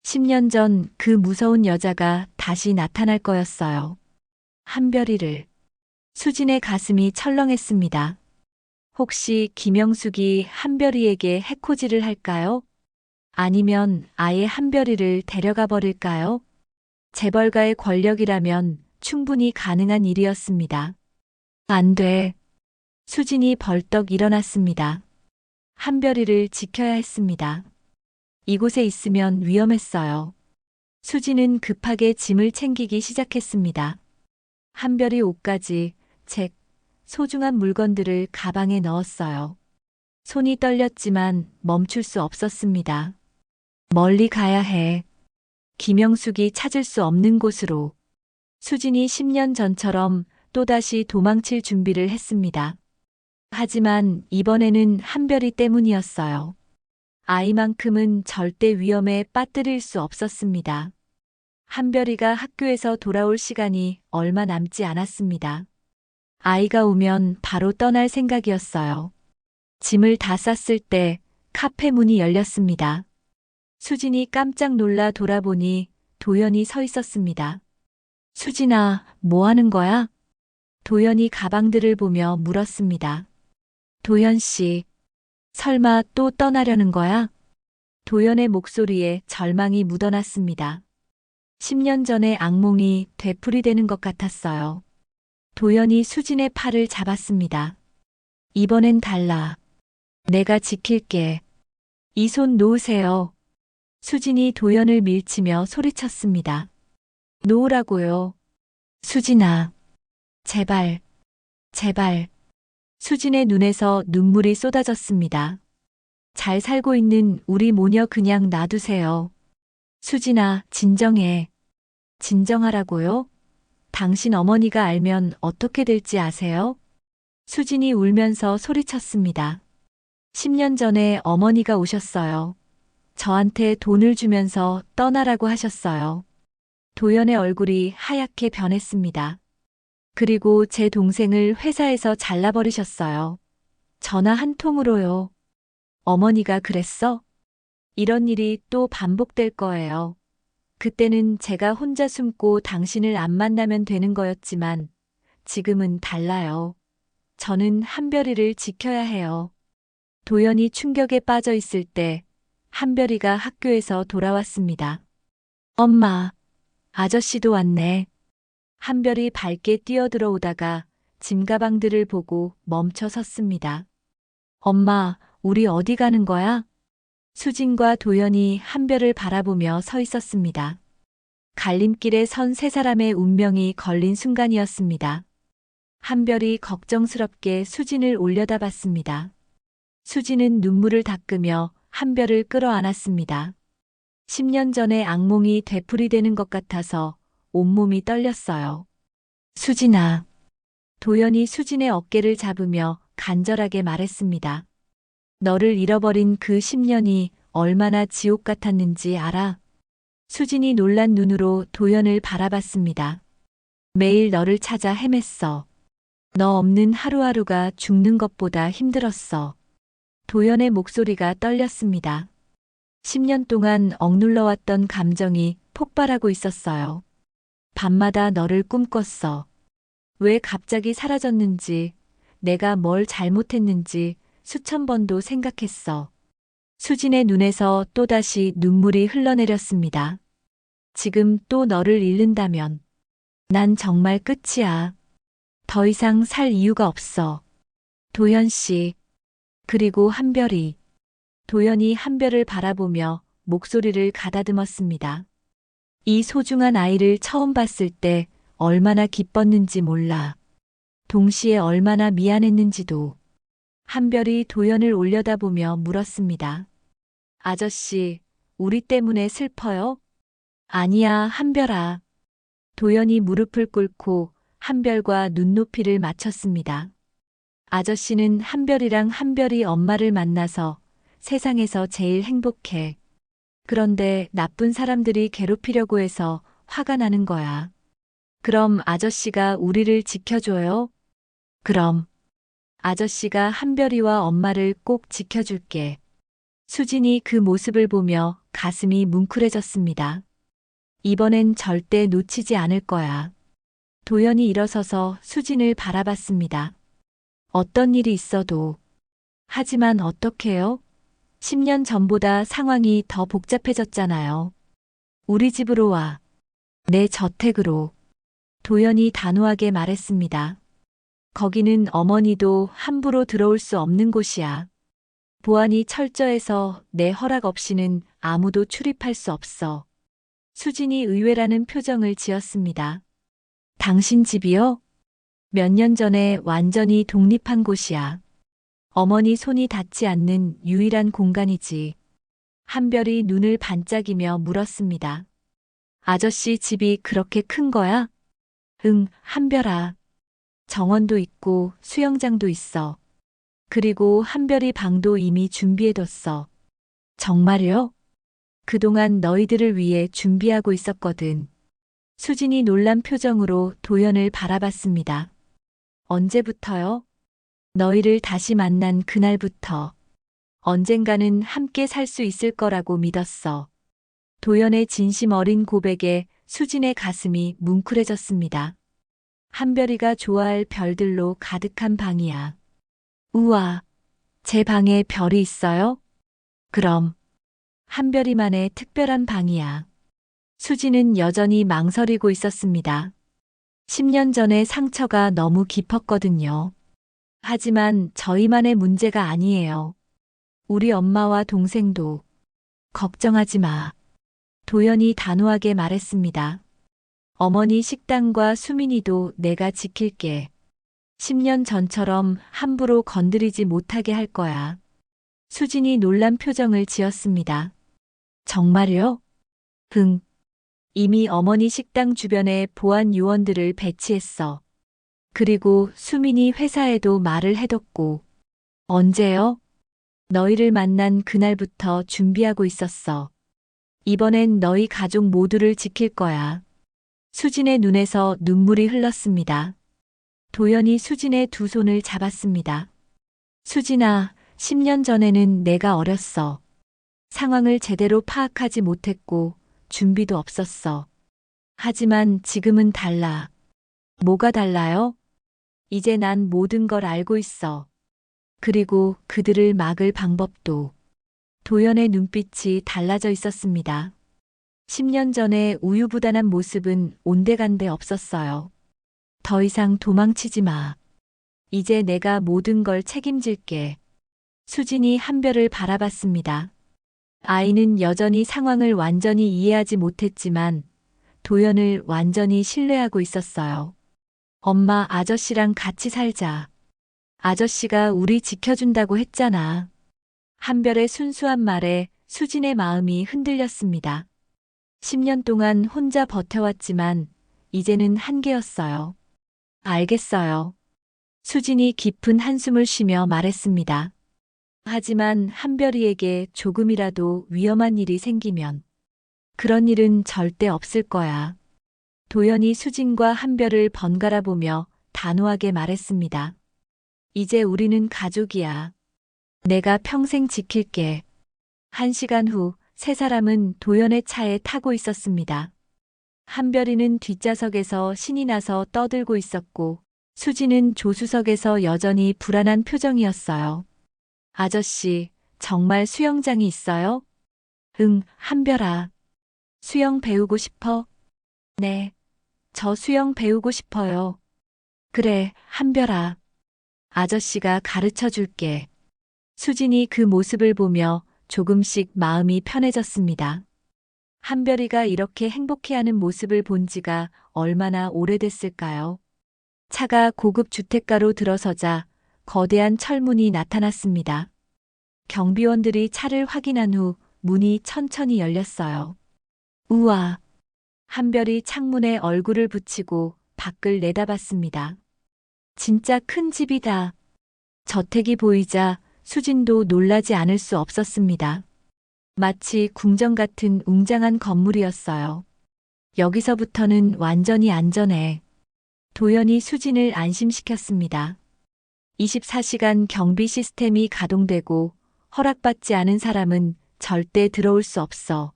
10년 전 그 무서운 여자가 다시 나타날 거였어요. 한별이를. 수진의 가슴이 철렁했습니다. 혹시 김영숙이 한별이에게 해코지를 할까요? 아니면 아예 한별이를 데려가 버릴까요? 재벌가의 권력이라면 충분히 가능한 일이었습니다. 안 돼. 수진이 벌떡 일어났습니다. 한별이를 지켜야 했습니다. 이곳에 있으면 위험했어요. 수진은 급하게 짐을 챙기기 시작했습니다. 한별이 옷까지, 책, 소중한 물건들을 가방에 넣었어요. 손이 떨렸지만 멈출 수 없었습니다. 멀리 가야 해. 김영숙이 찾을 수 없는 곳으로. 수진이 10년 전처럼 또다시 도망칠 준비를 했습니다. 하지만 이번에는 한별이 때문이었어요. 아이만큼은 절대 위험에 빠뜨릴 수 없었습니다. 한별이가 학교에서 돌아올 시간이 얼마 남지 않았습니다. 아이가 오면 바로 떠날 생각이었어요. 짐을 다 쌌을 때 카페 문이 열렸습니다. 수진이 깜짝 놀라 돌아보니 도연이 서 있었습니다. 수진아, 뭐 하는 거야? 도연이 가방들을 보며 물었습니다. 도연 씨, 설마 또 떠나려는 거야? 도연의 목소리에 절망이 묻어났습니다. 10년 전의 악몽이 되풀이되는 것 같았어요. 도연이 수진의 팔을 잡았습니다. 이번엔 달라. 내가 지킬게. 이 손 놓으세요. 수진이 도연을 밀치며 소리쳤습니다. 놓으라고요. 수진아. 제발. 제발. 수진의 눈에서 눈물이 쏟아졌습니다. 잘 살고 있는 우리 모녀 그냥 놔두세요. 수진아, 진정해. 진정하라고요? 당신 어머니가 알면 어떻게 될지 아세요? 수진이 울면서 소리쳤습니다. 10년 전에 어머니가 오셨어요. 저한테 돈을 주면서 떠나라고 하셨어요. 도연의 얼굴이 하얗게 변했습니다. 그리고 제 동생을 회사에서 잘라버리셨어요. 전화 한 통으로요. 어머니가 그랬어? 이런 일이 또 반복될 거예요. 그때는 제가 혼자 숨고 당신을 안 만나면 되는 거였지만 지금은 달라요. 저는 한별이를 지켜야 해요. 도연이 충격에 빠져 있을 때 한별이가 학교에서 돌아왔습니다. 엄마, 아저씨도 왔네. 한별이 밝게 뛰어들어오다가 짐가방들을 보고 멈춰 섰습니다. 엄마, 우리 어디 가는 거야? 수진과 도연이 한별을 바라보며 서 있었습니다. 갈림길에 선 세 사람의 운명이 걸린 순간이었습니다. 한별이 걱정스럽게 수진을 올려다봤습니다. 수진은 눈물을 닦으며 한별을 끌어안았습니다. 10년 전의 악몽이 되풀이되는 것 같아서 온몸이 떨렸어요. 수진아. 도연이 수진의 어깨를 잡으며 간절하게 말했습니다. 너를 잃어버린 그 10년이 얼마나 지옥 같았는지 알아? 수진이 놀란 눈으로 도연을 바라봤습니다. 매일 너를 찾아 헤맸어. 너 없는 하루하루가 죽는 것보다 힘들었어. 도연의 목소리가 떨렸습니다. 10년 동안 억눌러왔던 감정이 폭발하고 있었어요. 밤마다 너를 꿈꿨어. 왜 갑자기 사라졌는지, 내가 뭘 잘못했는지 수천 번도 생각했어. 수진의 눈에서 또다시 눈물이 흘러내렸습니다. 지금 또 너를 잃는다면 난 정말 끝이야. 더 이상 살 이유가 없어. 도연 씨. 그리고 한별이. 도연이 한별을 바라보며 목소리를 가다듬었습니다. 이 소중한 아이를 처음 봤을 때 얼마나 기뻤는지 몰라. 동시에 얼마나 미안했는지도. 한별이 도연을 올려다보며 물었습니다. 아저씨, 우리 때문에 슬퍼요? 아니야, 한별아. 도연이 무릎을 꿇고 한별과 눈높이를 맞췄습니다. 아저씨는 한별이랑 한별이 엄마를 만나서 세상에서 제일 행복해. 그런데 나쁜 사람들이 괴롭히려고 해서 화가 나는 거야. 그럼 아저씨가 우리를 지켜줘요? 그럼. 아저씨가 한별이와 엄마를 꼭 지켜줄게. 수진이 그 모습을 보며 가슴이 뭉클해졌습니다. 이번엔 절대 놓치지 않을 거야. 도연이 일어서서 수진을 바라봤습니다. 어떤 일이 있어도. 하지만 어떡해요? 10년 전보다 상황이 더 복잡해졌잖아요. 우리 집으로 와. 내 저택으로. 도연이 단호하게 말했습니다. 거기는 어머니도 함부로 들어올 수 없는 곳이야. 보안이 철저해서 내 허락 없이는 아무도 출입할 수 없어. 수진이 의외라는 표정을 지었습니다. 당신 집이요? 몇 년 전에 완전히 독립한 곳이야. 어머니 손이 닿지 않는 유일한 공간이지. 한별이 눈을 반짝이며 물었습니다. 아저씨 집이 그렇게 큰 거야? 응, 한별아. 정원도 있고 수영장도 있어. 그리고 한별이 방도 이미 준비해뒀어. 정말요? 그동안 너희들을 위해 준비하고 있었거든. 수진이 놀란 표정으로 도연을 바라봤습니다. 언제부터요? 너희를 다시 만난 그날부터. 언젠가는 함께 살 수 있을 거라고 믿었어. 도연의 진심 어린 고백에 수진의 가슴이 뭉클해졌습니다. 한별이가 좋아할 별들로 가득한 방이야. 우와, 제 방에 별이 있어요? 그럼. 한별이만의 특별한 방이야. 수진은 여전히 망설이고 있었습니다. 10년 전의 상처가 너무 깊었거든요. 하지만 저희만의 문제가 아니에요. 우리 엄마와 동생도. 걱정하지 마. 도연이 단호하게 말했습니다. 어머니 식당과 수민이도 내가 지킬게. 10년 전처럼 함부로 건드리지 못하게 할 거야. 수진이 놀란 표정을 지었습니다. 정말요? 응. 이미 어머니 식당 주변에 보안 요원들을 배치했어. 그리고 수민이 회사에도 말을 해뒀고. 언제요? 너희를 만난 그날부터 준비하고 있었어. 이번엔 너희 가족 모두를 지킬 거야. 수진의 눈에서 눈물이 흘렀습니다. 도연이 수진의 두 손을 잡았습니다. 수진아, 10년 전에는 내가 어렸어. 상황을 제대로 파악하지 못했고 준비도 없었어. 하지만 지금은 달라. 뭐가 달라요? 이제 난 모든 걸 알고 있어. 그리고 그들을 막을 방법도. 도연의 눈빛이 달라져 있었습니다. 10년 전의 우유부단한 모습은 온데간데 없었어요. 더 이상 도망치지 마. 이제 내가 모든 걸 책임질게. 수진이 한별을 바라봤습니다. 아이는 여전히 상황을 완전히 이해하지 못했지만 도연을 완전히 신뢰하고 있었어요. 엄마, 아저씨랑 같이 살자. 아저씨가 우리 지켜준다고 했잖아. 한별의 순수한 말에 수진의 마음이 흔들렸습니다. 10년 동안 혼자 버텨왔지만 이제는 한계였어요. 알겠어요. 수진이 깊은 한숨을 쉬며 말했습니다. 하지만 한별이에게 조금이라도 위험한 일이 생기면 그런 일은 절대 없을 거야. 도연이 수진과 한별을 번갈아 보며 단호하게 말했습니다. 이제 우리는 가족이야. 내가 평생 지킬게. 1시간 후 세 사람은 도연의 차에 타고 있었습니다. 한별이는 뒷좌석에서 신이 나서 떠들고 있었고 수진은 조수석에서 여전히 불안한 표정이었어요. 아저씨, 정말 수영장이 있어요? 응, 한별아. 수영 배우고 싶어? 네. 저 수영 배우고 싶어요. 그래, 한별아. 아저씨가 가르쳐 줄게. 수진이 그 모습을 보며 조금씩 마음이 편해졌습니다. 한별이가 이렇게 행복해하는 모습을 본 지가 얼마나 오래됐을까요? 차가 고급 주택가로 들어서자 거대한 철문이 나타났습니다. 경비원들이 차를 확인한 후 문이 천천히 열렸어요. 우와! 한별이 창문에 얼굴을 붙이고 밖을 내다봤습니다. 진짜 큰 집이다. 저택이 보이자 수진도 놀라지 않을 수 없었습니다. 마치 궁전 같은 웅장한 건물이었어요. 여기서부터는 완전히 안전해. 도연이 수진을 안심시켰습니다. 24시간 경비 시스템이 가동되고 허락받지 않은 사람은 절대 들어올 수 없어.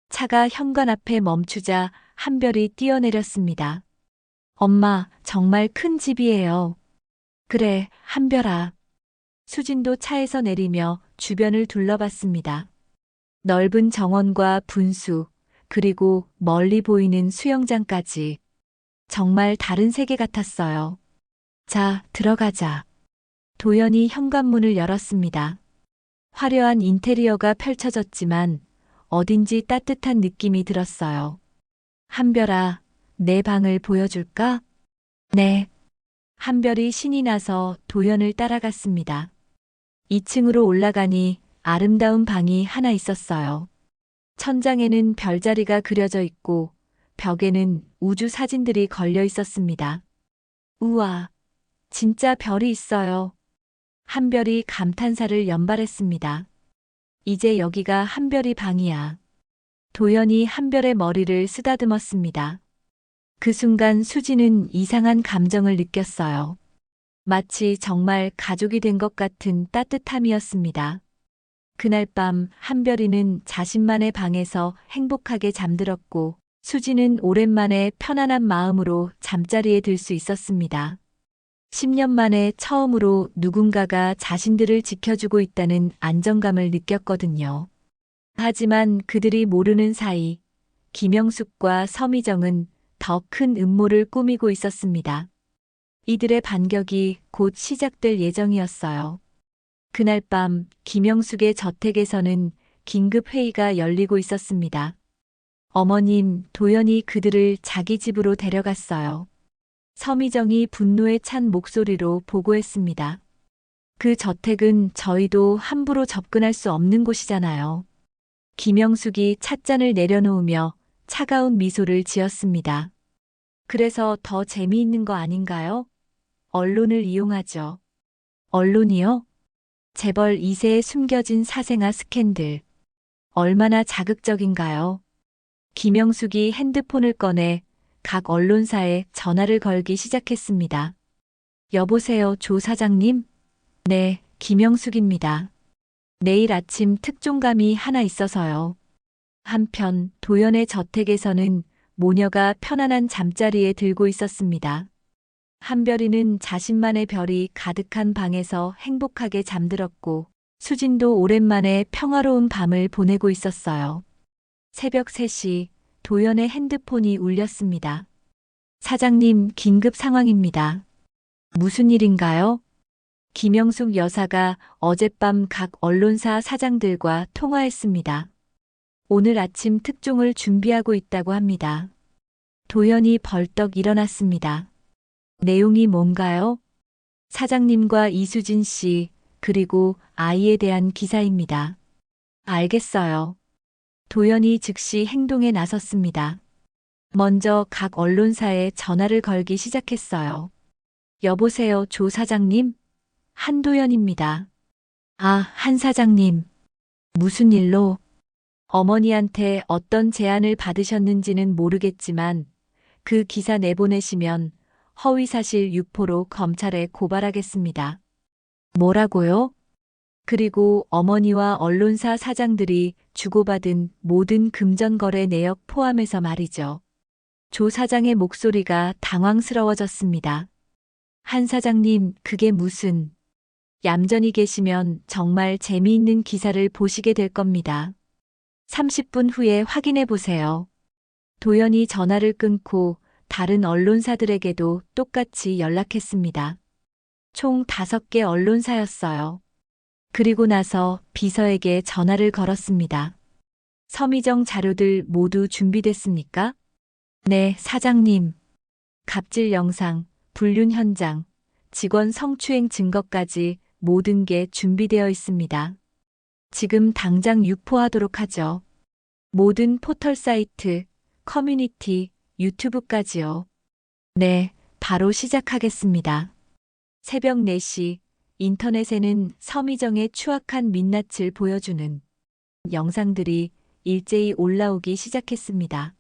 차가 현관 앞에 멈추자 한별이 뛰어내렸습니다. 엄마, 정말 큰 집이에요. 그래, 한별아. 수진도 차에서 내리며 주변을 둘러봤습니다. 넓은 정원과 분수, 그리고 멀리 보이는 수영장까지. 정말 다른 세계 같았어요. 자, 들어가자. 도연이 현관문을 열었습니다. 화려한 인테리어가 펼쳐졌지만 어딘지 따뜻한 느낌이 들었어요. 한별아, 내 방을 보여줄까? 네. 한별이 신이 나서 도연을 따라갔습니다. 2층으로 올라가니 아름다운 방이 하나 있었어요. 천장에는 별자리가 그려져 있고 벽에는 우주 사진들이 걸려 있었습니다. 우와, 진짜 별이 있어요. 한별이 감탄사를 연발했습니다. 이제 여기가 한별이 방이야. 도연이 한별의 머리를 쓰다듬었습니다. 그 순간 수지는 이상한 감정을 느꼈어요. 마치 정말 가족이 된 것 같은 따뜻함이었습니다. 그날 밤 한별이는 자신만의 방에서 행복하게 잠들었고 수지는 오랜만에 편안한 마음으로 잠자리에 들 수 있었습니다. 10년 만에 처음으로 누군가가 자신들을 지켜주고 있다는 안정감을 느꼈거든요. 하지만 그들이 모르는 사이 김영숙과 서미정은 더 큰 음모를 꾸미고 있었습니다. 이들의 반격이 곧 시작될 예정이었어요. 그날 밤 김영숙의 저택에서는 긴급 회의가 열리고 있었습니다. 어머님, 도연이 그들을 자기 집으로 데려갔어요. 서미정이 분노에 찬 목소리로 보고했습니다. 그 저택은 저희도 함부로 접근할 수 없는 곳이잖아요. 김영숙이 찻잔을 내려놓으며 차가운 미소를 지었습니다. 그래서 더 재미있는 거 아닌가요? 언론을 이용하죠. 언론이요? 재벌 2세에 숨겨진 사생아 스캔들. 얼마나 자극적인가요? 김영숙이 핸드폰을 꺼내 각 언론사에 전화를 걸기 시작했습니다. 여보세요, 조 사장님? 네, 김영숙입니다. 내일 아침 특종감이 하나 있어서요. 한편 도연의 저택에서는 모녀가 편안한 잠자리에 들고 있었습니다. 한별이는 자신만의 별이 가득한 방에서 행복하게 잠들었고 수진도 오랜만에 평화로운 밤을 보내고 있었어요. 새벽 3시 도연의 핸드폰이 울렸습니다. 사장님, 긴급 상황입니다. 무슨 일인가요? 김영숙 여사가 어젯밤 각 언론사 사장들과 통화했습니다. 오늘 아침 특종을 준비하고 있다고 합니다. 도연이 벌떡 일어났습니다. 내용이 뭔가요? 사장님과 이수진 씨, 그리고 아이에 대한 기사입니다. 알겠어요. 도연이 즉시 행동에 나섰습니다. 먼저 각 언론사에 전화를 걸기 시작했어요. 여보세요, 조 사장님? 한도연입니다. 아, 한 사장님. 무슨 일로? 어머니한테 어떤 제안을 받으셨는지는 모르겠지만 그 기사 내보내시면 허위사실 유포로 검찰에 고발하겠습니다. 뭐라고요? 그리고 어머니와 언론사 사장들이 주고받은 모든 금전거래 내역 포함해서 말이죠. 조 사장의 목소리가 당황스러워졌습니다. 한 사장님, 그게 무슨... 얌전히 계시면 정말 재미있는 기사를 보시게 될 겁니다. 30분 후에 확인해 보세요. 도연이 전화를 끊고 다른 언론사들에게도 똑같이 연락했습니다. 총 5개 언론사였어요. 그리고 나서 비서에게 전화를 걸었습니다. 서미정 자료들 모두 준비됐습니까? 네, 사장님. 갑질 영상, 불륜 현장, 직원 성추행 증거까지 모든 게 준비되어 있습니다. 지금 당장 유포하도록 하죠. 모든 포털 사이트, 커뮤니티, 유튜브까지요. 네, 바로 시작하겠습니다. 새벽 4시 인터넷에는 서미정의 추악한 민낯을 보여주는 영상들이 일제히 올라오기 시작했습니다.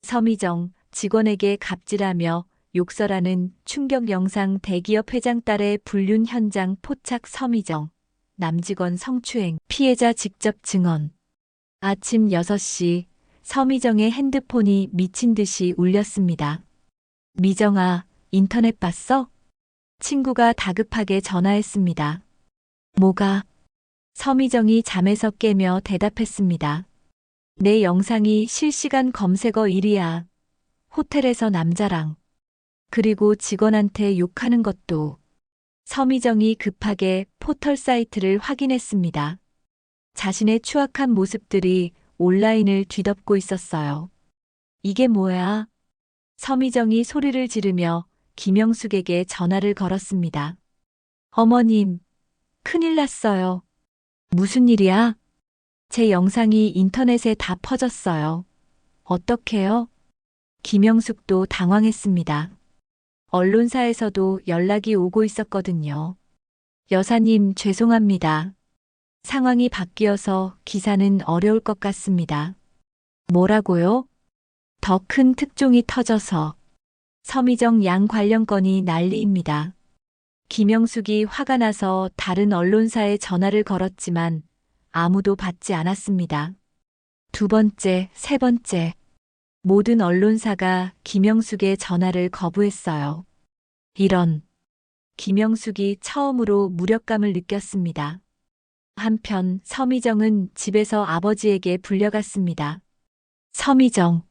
서미정, 직원에게 갑질하며 욕설하는 충격 영상, 대기업 회장 딸의 불륜 현장 포착, 서미정, 남직원 성추행, 피해자 직접 증언. 아침 6시 서미정의 핸드폰이 미친 듯이 울렸습니다. 미정아, 인터넷 봤어? 친구가 다급하게 전화했습니다. 뭐가? 서미정이 잠에서 깨며 대답했습니다. 내 영상이 실시간 검색어 1위야. 호텔에서 남자랑. 그리고 직원한테 욕하는 것도. 서미정이 급하게 포털 사이트를 확인했습니다. 자신의 추악한 모습들이 온라인을 뒤덮고 있었어요. 이게 뭐야? 서미정이 소리를 지르며 김영숙에게 전화를 걸었습니다. 어머님, 큰일 났어요. 무슨 일이야? 제 영상이 인터넷에 다 퍼졌어요. 어떡해요? 김영숙도 당황했습니다. 언론사에서도 연락이 오고 있었거든요. 여사님, 죄송합니다. 상황이 바뀌어서 기사는 어려울 것 같습니다. 뭐라고요? 더 큰 특종이 터져서. 서미정 양 관련 건이 난리입니다. 김영숙이 화가 나서 다른 언론사에 전화를 걸었지만 아무도 받지 않았습니다. 2번째, 3번째. 모든 언론사가 김영숙의 전화를 거부했어요. 이런. 김영숙이 처음으로 무력감을 느꼈습니다. 한편 서미정은 집에서 아버지에게 불려갔습니다. 서미정.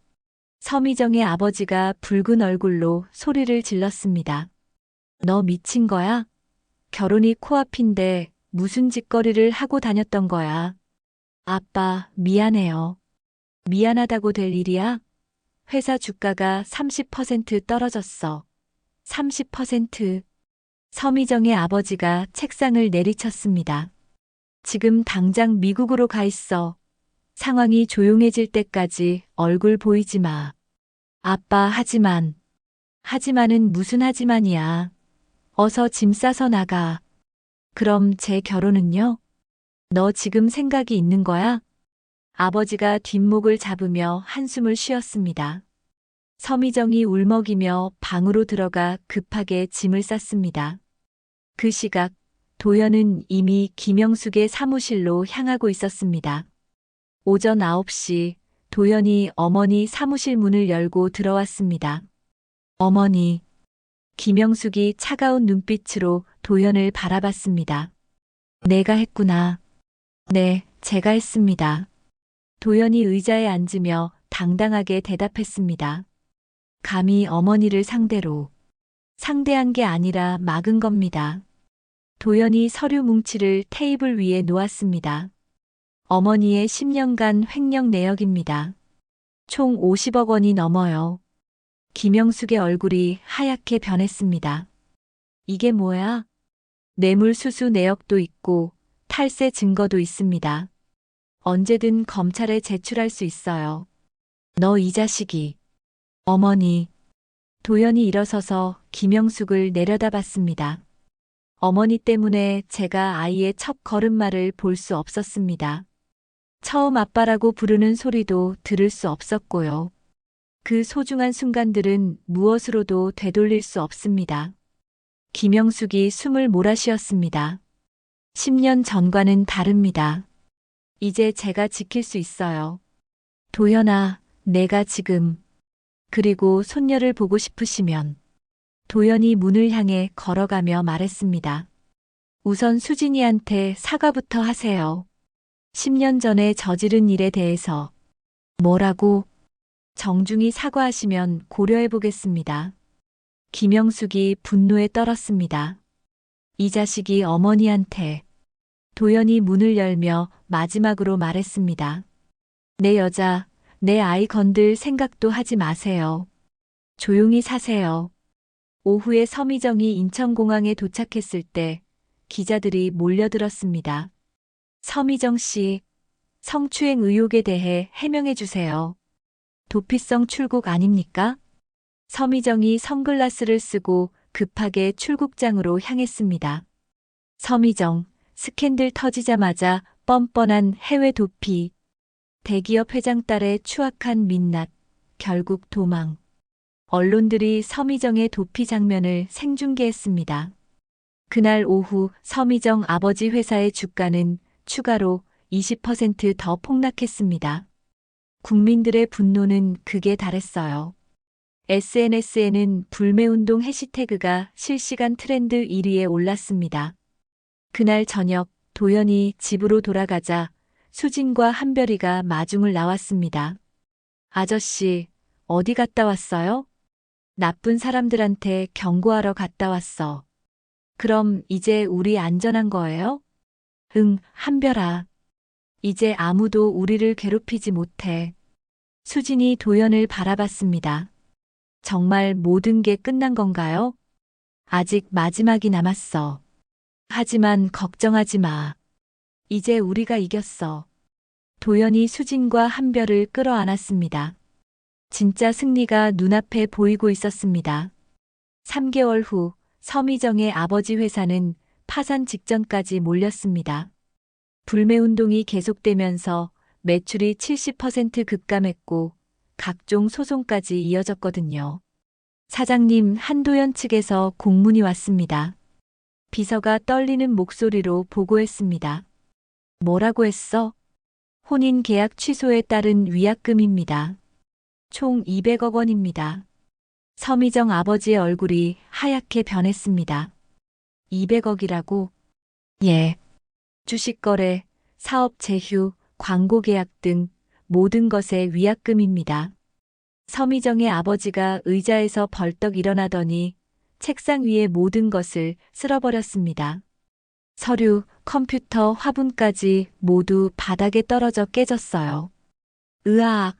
서미정의 아버지가 붉은 얼굴로 소리를 질렀습니다. 너 미친 거야? 결혼이 코앞인데 무슨 짓거리를 하고 다녔던 거야? 아빠, 미안해요. 미안하다고 될 일이야? 회사 주가가 30% 떨어졌어. 30%. 서미정의 아버지가 책상을 내리쳤습니다. 지금 당장 미국으로 가 있어. 상황이 조용해질 때까지 얼굴 보이지 마. 아빠, 하지만은 무슨 하지만이야. 어서 짐 싸서 나가. 그럼 제 결혼은요? 너 지금 생각이 있는 거야? 아버지가 뒷목을 잡으며 한숨을 쉬었습니다. 서미정이 울먹이며 방으로 들어가 급하게 짐을 쌌습니다. 그 시각 도연은 이미 김영숙의 사무실로 향하고 있었습니다. 오전 9시 도연이 어머니 사무실 문을 열고 들어왔습니다. 어머니. 김영숙이 차가운 눈빛으로 도연을 바라봤습니다. 내가 했구나. 네, 제가 했습니다. 도연이 의자에 앉으며 당당하게 대답했습니다. 감히 어머니를 상대한 게 아니라 막은 겁니다. 도연이 서류 뭉치를 테이블 위에 놓았습니다. 어머니의 10년간 횡령 내역입니다. 총 50억 원이 넘어요. 김영숙의 얼굴이 하얗게 변했습니다. 이게 뭐야? 뇌물수수 내역도 있고 탈세 증거도 있습니다. 언제든 검찰에 제출할 수 있어요. 너 이 자식이. 어머니. 도연이 일어서서 김영숙을 내려다봤습니다. 어머니 때문에 제가 아이의 첫 걸음마를 볼 수 없었습니다. 처음 아빠라고 부르는 소리도 들을 수 없었고요. 그 소중한 순간들은 무엇으로도 되돌릴 수 없습니다. 김영숙이 숨을 몰아쉬었습니다. 10년 전과는 다릅니다. 이제 제가 지킬 수 있어요. 도연아, 내가 지금. 그리고 손녀를 보고 싶으시면. 도연이 문을 향해 걸어가며 말했습니다. 우선 수진이한테 사과부터 하세요. 10년 전에 저지른 일에 대해서. 뭐라고? 정중히 사과하시면 고려해보겠습니다. 김영숙이 분노에 떨었습니다. 이 자식이 어머니한테. 도연이 문을 열며 마지막으로 말했습니다. 내 여자, 내 아이 건들 생각도 하지 마세요. 조용히 사세요. 오후에 서미정이 인천공항에 도착했을 때 기자들이 몰려들었습니다. 서미정 씨, 성추행 의혹에 대해 해명해 주세요. 도피성 출국 아닙니까? 서미정이 선글라스를 쓰고 급하게 출국장으로 향했습니다. 서미정, 스캔들 터지자마자 뻔뻔한 해외 도피. 대기업 회장 딸의 추악한 민낯, 결국 도망. 언론들이 서미정의 도피 장면을 생중계했습니다. 그날 오후 서미정 아버지 회사의 주가는 추가로 20% 더 폭락했습니다. 국민들의 분노는 극에 달했어요. SNS에는 불매운동 해시태그가 실시간 트렌드 1위에 올랐습니다. 그날 저녁 도연이 집으로 돌아가자 수진과 한별이가 마중을 나왔습니다. 아저씨, 어디 갔다 왔어요? 나쁜 사람들한테 경고하러 갔다 왔어. 그럼 이제 우리 안전한 거예요? 응, 한별아. 이제 아무도 우리를 괴롭히지 못해. 수진이 도연을 바라봤습니다. 정말 모든 게 끝난 건가요? 아직 마지막이 남았어. 하지만 걱정하지 마. 이제 우리가 이겼어. 도연이 수진과 한별을 끌어안았습니다. 진짜 승리가 눈앞에 보이고 있었습니다. 3개월 후 서미정의 아버지 회사는 파산 직전까지 몰렸습니다. 불매운동이 계속되면서 매출이 70% 급감했고 각종 소송까지 이어졌거든요. 사장님, 한도연 측에서 공문이 왔습니다. 비서가 떨리는 목소리로 보고했습니다. 뭐라고 했어? 혼인 계약 취소에 따른 위약금입니다. 총 200억 원입니다. 서미정 아버지의 얼굴이 하얗게 변했습니다. 200억이라고? 예. 주식 거래, 사업 제휴, 광고 계약 등 모든 것의 위약금입니다. 서미정의 아버지가 의자에서 벌떡 일어나더니 책상 위의 모든 것을 쓸어버렸습니다. 서류, 컴퓨터, 화분까지 모두 바닥에 떨어져 깨졌어요. 으악!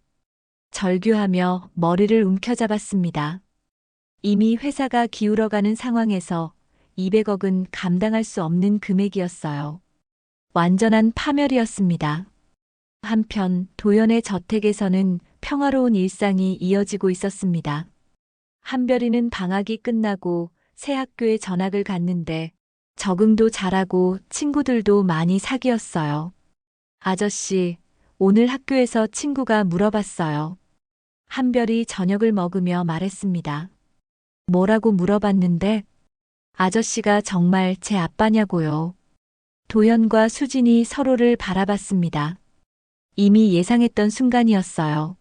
절규하며 머리를 움켜잡았습니다. 이미 회사가 기울어가는 상황에서 200억은 감당할 수 없는 금액이었어요. 완전한 파멸이었습니다. 한편 도연의 저택에서는 평화로운 일상이 이어지고 있었습니다. 한별이는 방학이 끝나고 새 학교에 전학을 갔는데 적응도 잘하고 친구들도 많이 사귀었어요. 아저씨, 오늘 학교에서 친구가 물어봤어요. 한별이 저녁을 먹으며 말했습니다. 뭐라고 물어봤는데? 아저씨가 정말 제 아빠냐고요. 도연과 수진이 서로를 바라봤습니다. 이미 예상했던 순간이었어요.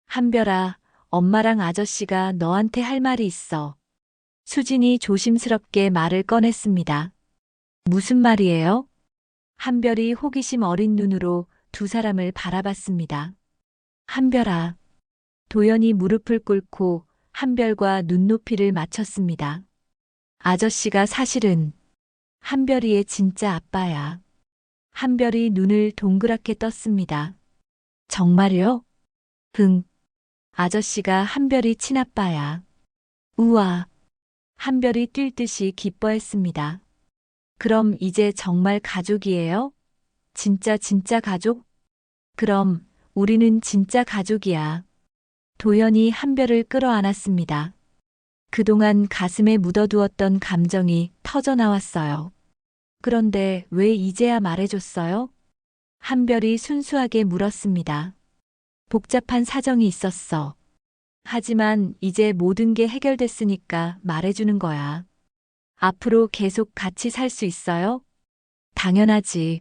한별아, 엄마랑 아저씨가 너한테 할 말이 있어. 수진이 조심스럽게 말을 꺼냈습니다. 무슨 말이에요? 한별이 호기심 어린 눈으로 두 사람을 바라봤습니다. 한별아. 도연이 무릎을 꿇고 한별과 눈높이를 맞췄습니다. 아저씨가 사실은 한별이의 진짜 아빠야. 한별이 눈을 동그랗게 떴습니다. 정말요? 응. 아저씨가 한별이 친아빠야. 우와. 한별이 뛸 듯이 기뻐했습니다. 그럼 이제 정말 가족이에요? 진짜 가족? 그럼 우리는 진짜 가족이야. 도연이 한별을 끌어안았습니다. 그동안 가슴에 묻어두었던 감정이 터져나왔어요. 그런데 왜 이제야 말해줬어요? 한별이 순수하게 물었습니다. 복잡한 사정이 있었어. 하지만 이제 모든 게 해결됐으니까 말해주는 거야. 앞으로 계속 같이 살 수 있어요? 당연하지.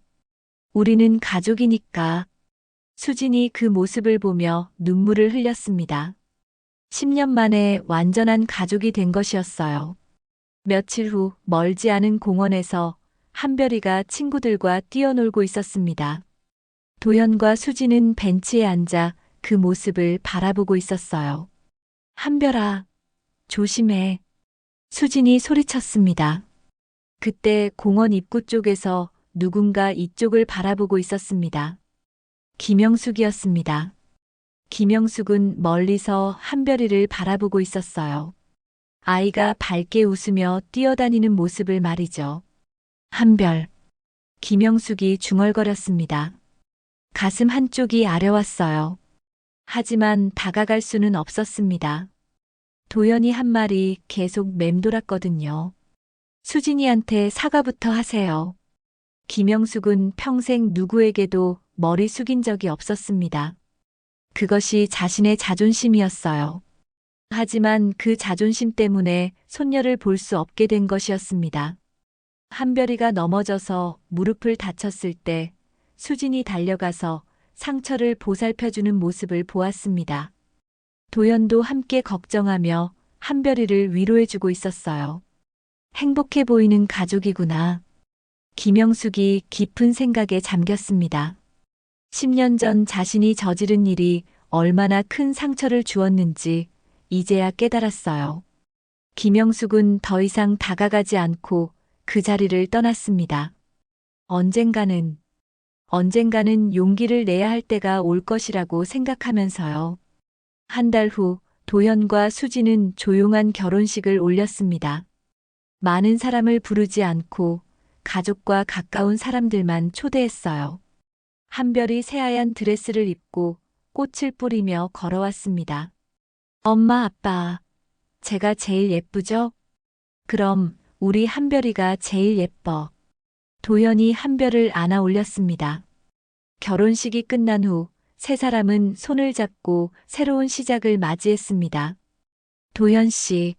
우리는 가족이니까. 수진이 그 모습을 보며 눈물을 흘렸습니다. 10년 만에 완전한 가족이 된 것이었어요. 며칠 후 멀지 않은 공원에서 한별이가 친구들과 뛰어놀고 있었습니다. 도연과 수진은 벤치에 앉아 그 모습을 바라보고 있었어요. 한별아, 조심해. 수진이 소리쳤습니다. 그때 공원 입구 쪽에서 누군가 이쪽을 바라보고 있었습니다. 김영숙이었습니다. 김영숙은 멀리서 한별이를 바라보고 있었어요. 아이가 밝게 웃으며 뛰어다니는 모습을 말이죠. 한별. 김영숙이 중얼거렸습니다. 가슴 한쪽이 아려왔어요. 하지만 다가갈 수는 없었습니다. 도연이 한 말이 계속 맴돌았거든요. 수진이한테 사과부터 하세요. 김영숙은 평생 누구에게도 머리 숙인 적이 없었습니다. 그것이 자신의 자존심이었어요. 하지만 그 자존심 때문에 손녀를 볼 수 없게 된 것이었습니다. 한별이가 넘어져서 무릎을 다쳤을 때 수진이 달려가서 상처를 보살펴주는 모습을 보았습니다. 도연도 함께 걱정하며 한별이를 위로해주고 있었어요. 행복해 보이는 가족이구나. 김영숙이 깊은 생각에 잠겼습니다. 10년 전 자신이 저지른 일이 얼마나 큰 상처를 주었는지 이제야 깨달았어요. 김영숙은 더 이상 다가가지 않고 그 자리를 떠났습니다. 언젠가는 용기를 내야 할 때가 올 것이라고 생각하면서요. 한 달 후 도연과 수지는 조용한 결혼식을 올렸습니다. 많은 사람을 부르지 않고 가족과 가까운 사람들만 초대했어요. 한별이 새하얀 드레스를 입고 꽃을 뿌리며 걸어왔습니다. 엄마, 아빠, 제가 제일 예쁘죠? 그럼 우리 한별이가 제일 예뻐. 도연이 한별을 안아 올렸습니다. 결혼식이 끝난 후 세 사람은 손을 잡고 새로운 시작을 맞이했습니다. 도연 씨,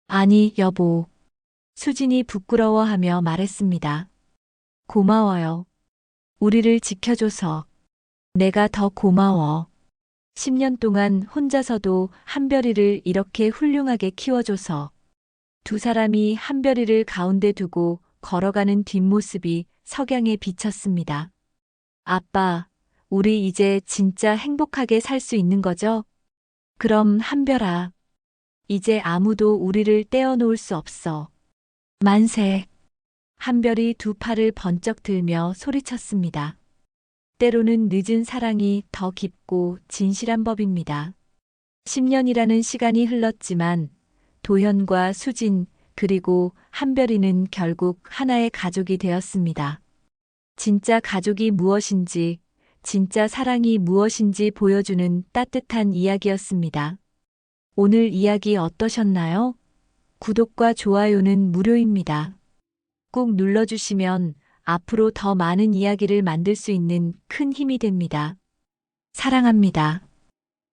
아니 여보. 수진이 부끄러워하며 말했습니다. 고마워요. 우리를 지켜줘서. 내가 더 고마워. 10년 동안 혼자서도 한별이를 이렇게 훌륭하게 키워줘서. 두 사람이 한별이를 가운데 두고 걸어가는 뒷모습이 석양에 비쳤습니다. 아빠, 우리 이제 진짜 행복하게 살 수 있는 거죠? 그럼 한별아, 이제 아무도 우리를 떼어놓을 수 없어. 만세. 한별이 두 팔을 번쩍 들며 소리쳤습니다. 때로는 늦은 사랑이 더 깊고 진실한 법입니다. 10년이라는 시간이 흘렀지만 도현과 수진 그리고 한별이는 결국 하나의 가족이 되었습니다. 진짜 가족이 무엇인지, 진짜 사랑이 무엇인지 보여주는 따뜻한 이야기였습니다. 오늘 이야기 어떠셨나요? 구독과 좋아요는 무료입니다. 꾹 눌러주시면 앞으로 더 많은 이야기를 만들 수 있는 큰 힘이 됩니다. 사랑합니다.